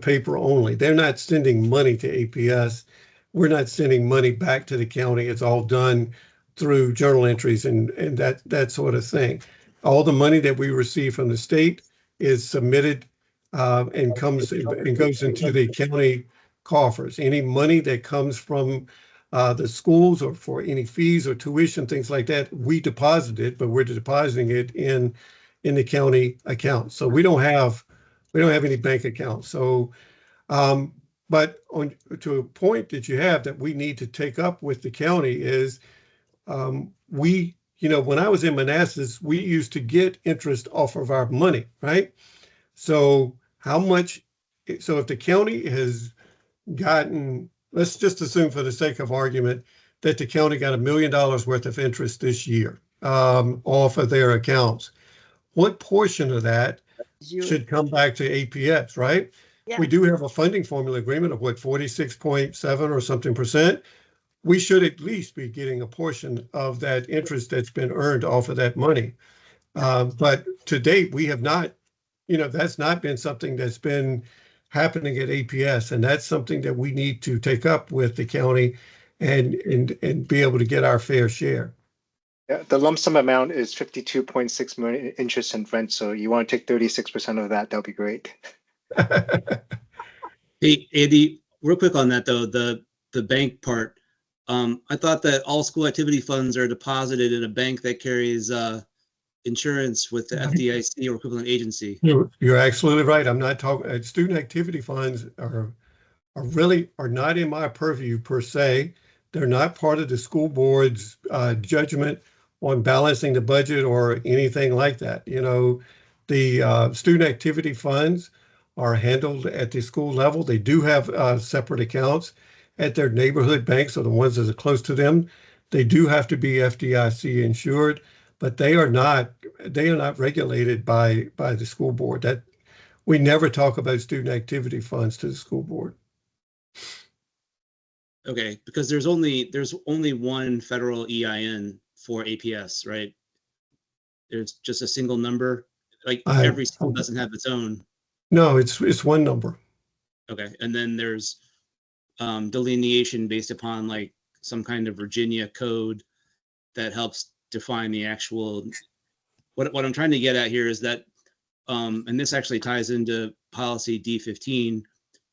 paper only. They're not sending money to APS. We're not sending money back to the county. It's all done through journal entries and that sort of thing. All the money that we receive from the state is submitted and goes into the county coffers. Any money that comes from the schools or for any fees or tuition, things like that, we deposit it, but we're depositing it in the county account. So we don't have any bank accounts. So, but to a point that you have that we need to take up with the county is when I was in Manassas, we used to get interest off of our money, right? So if the county has gotten, let's just assume for the sake of argument that the county got $1 million worth of interest this year off of their accounts, what portion of that should come back to APS, right? Yeah. We do have a funding formula agreement of 46.7 or something percent. We should at least be getting a portion of that interest that's been earned off of that money. But to date, we have not, that's not been something that's been happening at APS. And that's something that we need to take up with the county and be able to get our fair share. Yeah, the lump sum amount is 52.6 million interest and rent. So you want to take 36% of that? That'll be great. Hey, Andy, real quick on that though, the bank part. I thought that all school activity funds are deposited in a bank that carries insurance with the FDIC or equivalent agency. You're absolutely right. I'm not talking. Student activity funds are not in my purview per se. They're not part of the school board's judgment on balancing the budget or anything like that. The student activity funds are handled at the school level. They do have separate accounts at their neighborhood banks or the ones that are close to them. They do have to be FDIC insured, but they are not regulated by the school board. That we never talk about student activity funds to the school board. Okay, because there's only one federal EIN for APS, right? There's just a single number. Like every school doesn't have its own. No, it's one number. Okay, and then there's delineation based upon like some kind of Virginia code that helps define the actual. What I'm trying to get at here is that, and this actually ties into policy D15,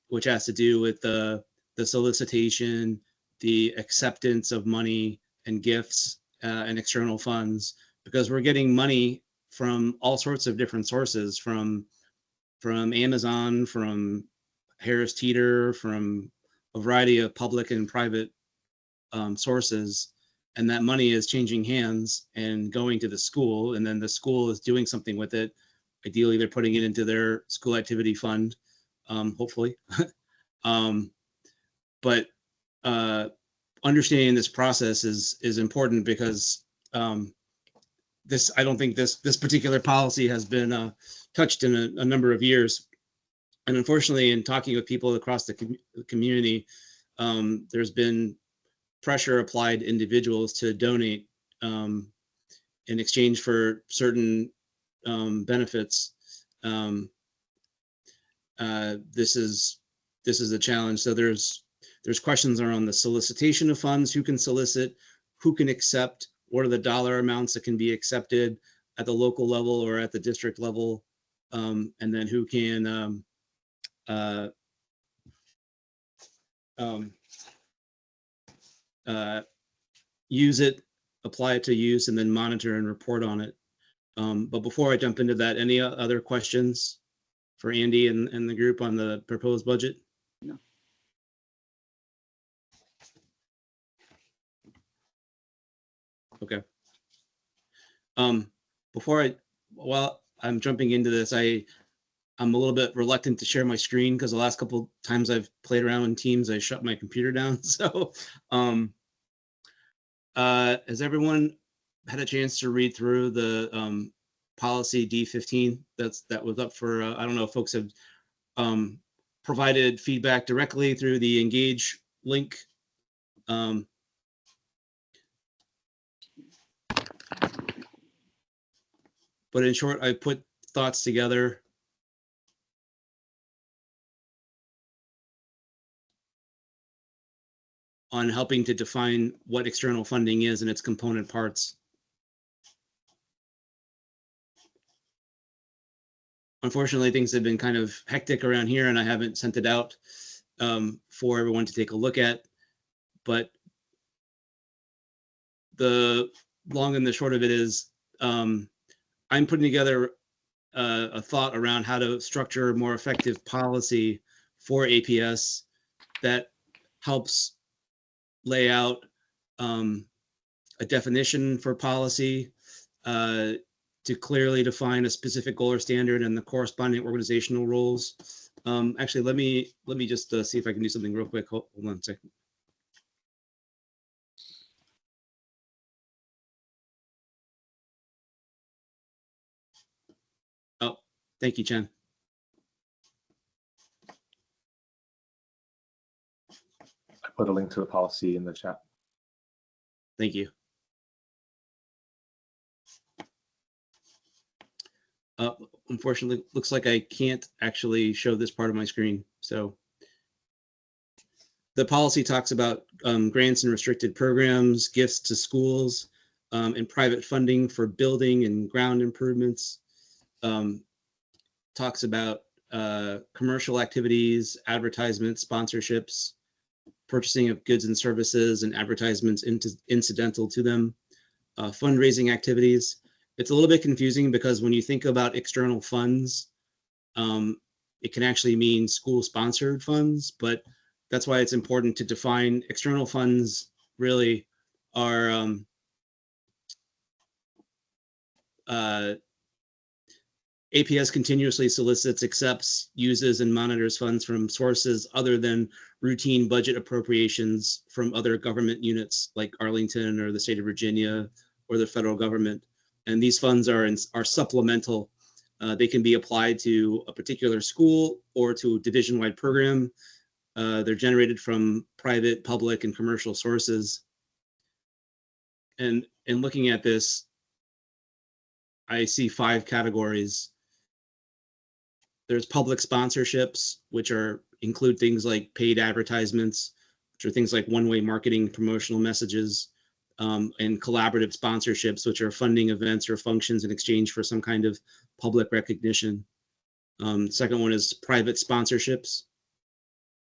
which has to do with the solicitation, the acceptance of money and gifts and external funds, because we're getting money from all sorts of different sources, from Amazon, from Harris Teeter, from a variety of public and private sources, and that money is changing hands and going to the school, and then the school is doing something with it. Ideally, they're putting it into their school activity fund, hopefully. But understanding this process is important because I don't think this particular policy has been touched in a number of years. And unfortunately, in talking with people across the community, there's been pressure applied to individuals to donate in exchange for certain benefits. This is a challenge. So there's questions around the solicitation of funds, who can solicit, who can accept, what are the dollar amounts that can be accepted at the local level or at the district level, and then who can use it, apply it to use, and then monitor and report on it. But before I jump into that, any other questions for Andy and the group on the proposed budget? No. Okay. While I'm jumping into this, I'm a little bit reluctant to share my screen because the last couple times I've played around in Teams, I shut my computer down. So has everyone had a chance to read through the policy D15 that was up for, I don't know if folks have provided feedback directly through the Engage link. But in short, I put thoughts together on helping to define what external funding is and its component parts. Unfortunately, things have been kind of hectic around here and I haven't sent it out for everyone to take a look at. But the long and the short of it is I'm putting together a thought around how to structure more effective policy for APS that helps lay out a definition for policy to clearly define a specific goal or standard and the corresponding organizational roles. Actually, let me just see if I can do something real quick. Hold on a second. Oh, thank you, Chen. I put a link to the policy in the chat. Thank you. Unfortunately, looks like I can't actually show this part of my screen. So the policy talks about grants and restricted programs, gifts to schools, and private funding for building and ground improvements. Talks about commercial activities, advertisements, sponsorships, purchasing of goods and services, and advertisements incidental to them, fundraising activities. It's a little bit confusing because when you think about external funds, it can actually mean school-sponsored funds, but that's why it's important to define external funds really are APS continuously solicits, accepts, uses, and monitors funds from sources other than routine budget appropriations from other government units like Arlington or the state of Virginia or the federal government. And these funds are supplemental. They can be applied to a particular school or to a division-wide program. They're generated from private, public, and commercial sources. And in looking at this, I see 5 categories. There's public sponsorships, which include things like paid advertisements, which are things like one-way marketing, promotional messages, and collaborative sponsorships, which are funding events or functions in exchange for some kind of public recognition. Second one is private sponsorships,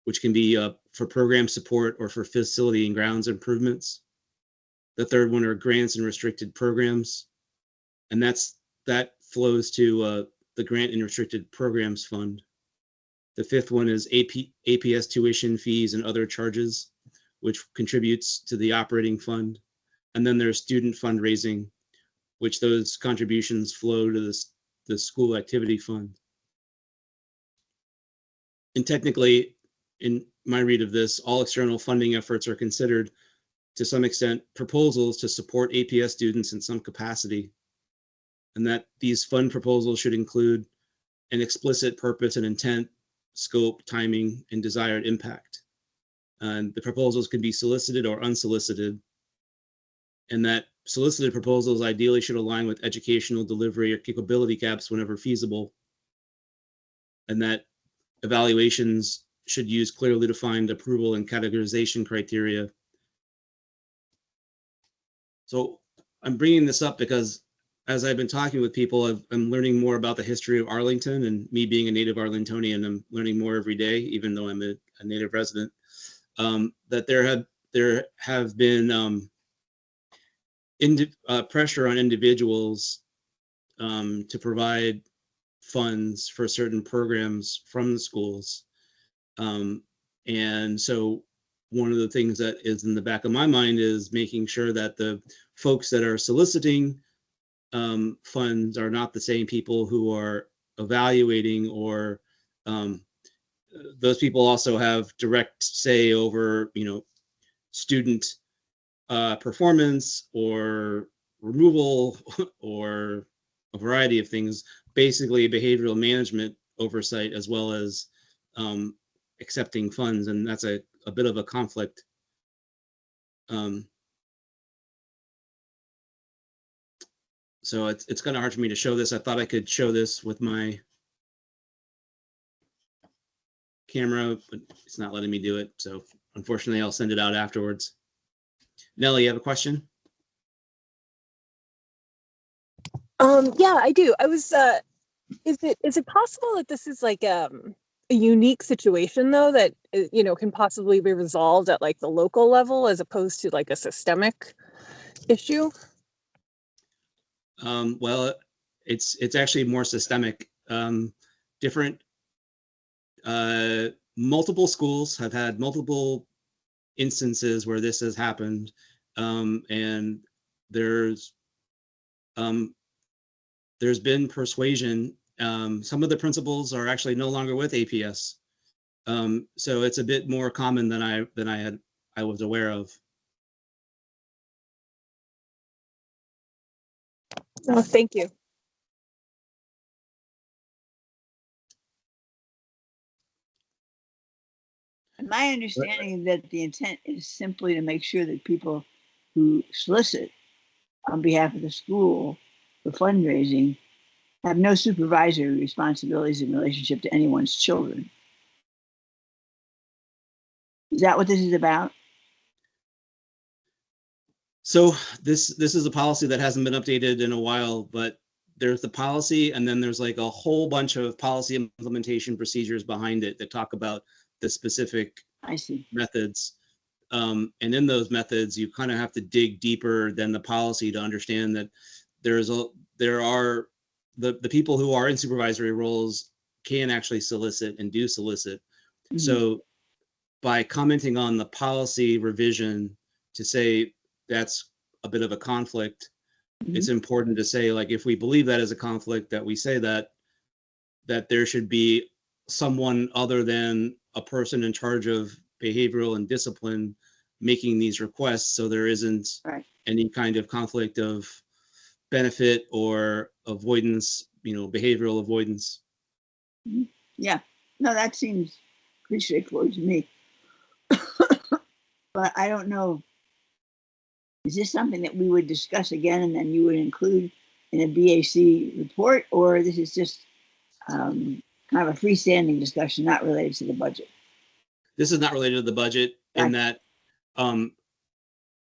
which can be for program support or for facility and grounds improvements. The third one are grants and restricted programs, and that flows to the Grant and Restricted Programs Fund. The fifth one is APS tuition fees and other charges, which contributes to the operating fund. And then there's student fundraising, which those contributions flow to the school activity fund. And technically, in my read of this, all external funding efforts are considered, to some extent, proposals to support APS students in some capacity, and that these fund proposals should include an explicit purpose and intent, scope, timing, and desired impact. And the proposals can be solicited or unsolicited, and that solicited proposals ideally should align with educational delivery or capability gaps whenever feasible, and that evaluations should use clearly defined approval and categorization criteria. So I'm bringing this up because as I've been talking with people, I'm learning more about the history of Arlington, and me being a native Arlingtonian, I'm learning more every day, even though I'm a native resident, that there have been pressure on individuals to provide funds for certain programs from the schools. And so one of the things that is in the back of my mind is making sure that the folks that are soliciting funds are not the same people who are evaluating, or those people also have direct say over, student performance or removal or a variety of things, basically behavioral management oversight as well as accepting funds, and that's a bit of a conflict. So it's kind of hard for me to show this. I thought I could show this with my camera, but it's not letting me do it. So unfortunately, I'll send it out afterwards. Nellie, you have a question? Yeah, I do. I was, is it possible that this is like a unique situation though, that, can possibly be resolved at like the local level as opposed to like a systemic issue? Well, it's actually more systemic. Different, multiple schools have had multiple instances where this has happened, and there's been persuasion. Some of the principals are actually no longer with APS, so it's a bit more common than I was aware of. Oh, thank you. My understanding is that the intent is simply to make sure that people who solicit on behalf of the school for fundraising have no supervisory responsibilities in relationship to anyone's children. Is that what this is about? So this is a policy that hasn't been updated in a while, but there's the policy, and then there's like a whole bunch of policy implementation procedures behind it that talk about the specific methods. And in those methods, you kind of have to dig deeper than the policy to understand that there are the people who are in supervisory roles can actually solicit and do solicit. Mm-hmm. So by commenting on the policy revision to say that's a bit of a conflict, mm-hmm. It's important to say, like, if we believe that is a conflict, that we say that there should be someone other than a person in charge of behavioral and discipline making these requests, so there isn't any kind of conflict of benefit or avoidance, behavioral avoidance. Yeah, no, that seems pretty straightforward to me. But I don't know, is this something that we would discuss again and then you would include in a BAC report, or this is just kind of a freestanding discussion not related to the budget? This is not related to the budget in that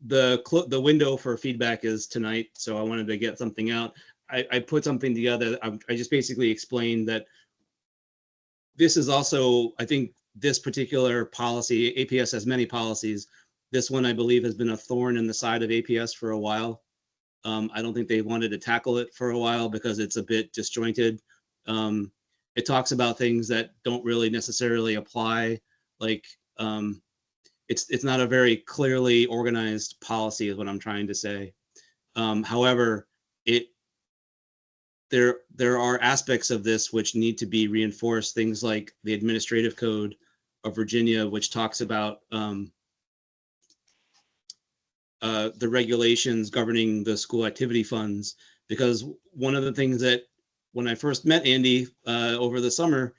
the window for feedback is tonight, so I wanted to get something out. I put something together. I just basically explained that this is also, I think this particular policy, APS has many policies. This one, I believe, has been a thorn in the side of APS for a while. I don't think they wanted to tackle it for a while because it's a bit disjointed. It talks about things that don't really necessarily apply, like it's not a very clearly organized policy is what I'm trying to say. However, there are aspects of this which need to be reinforced. Things like the administrative code of Virginia, which talks about the regulations governing the school activity funds. Because one of the things that when I first met Andy over the summer,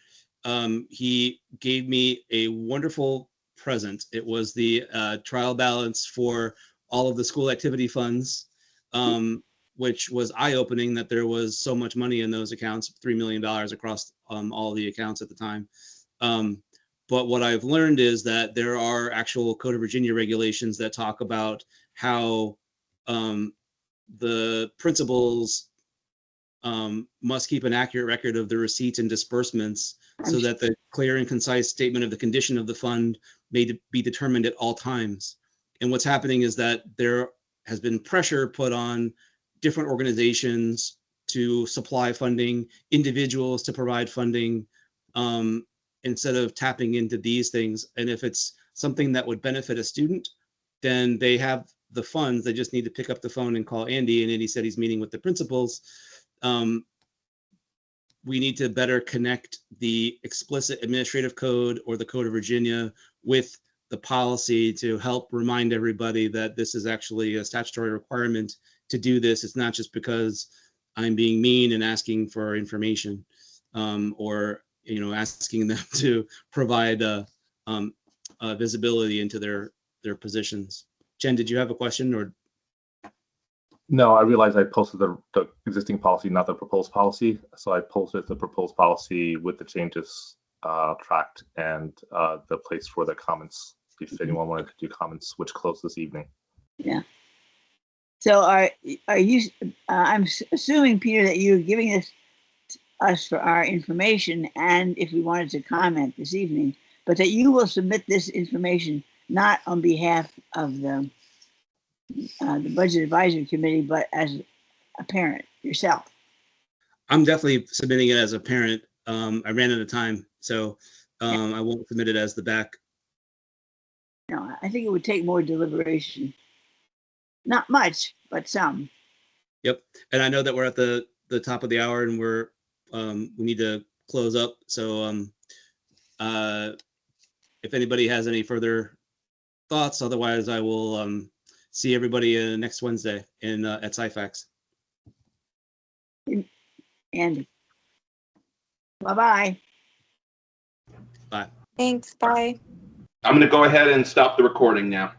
he gave me a wonderful present. It was the trial balance for all of the school activity funds, which was eye-opening that there was so much money in those accounts, $3 million across all the accounts at the time. But what I've learned is that there are actual Code of Virginia regulations that talk about how the principals must keep an accurate record of the receipts and disbursements so that the clear and concise statement of the condition of the fund may be determined at all times. And what's happening is that there has been pressure put on different organizations to supply funding, individuals to provide funding, instead of tapping into these things. And if it's something that would benefit a student, then they have the funds. They just need to pick up the phone and call Andy. And Andy said he's meeting with the principals. We need to better connect the explicit administrative code or the Code of Virginia with the policy to help remind everybody that this is actually a statutory requirement to do this. It's not just because I'm being mean and asking for information, or asking them to provide visibility into their positions. Jen, did you have a question or? No, I realized I posted the existing policy, not the proposed policy. So I posted the proposed policy with the changes tracked and the place for the comments, if anyone wanted to do comments, which closed this evening. Yeah. So are you, I'm assuming, Peter, that you're giving us for our information and if we wanted to comment this evening, but that you will submit this information not on behalf of the Budget Advisory Committee, but as a parent yourself. I'm definitely submitting it as a parent. I ran out of time, so I won't submit it as the BAC. No, I think it would take more deliberation. Not much, but some. Yep, and I know that we're at the top of the hour and we need to close up. So if anybody has any further thoughts, otherwise I will see everybody next Wednesday at SciFax. Andy. Bye-bye. Thanks. Bye. I'm going to go ahead and stop the recording now.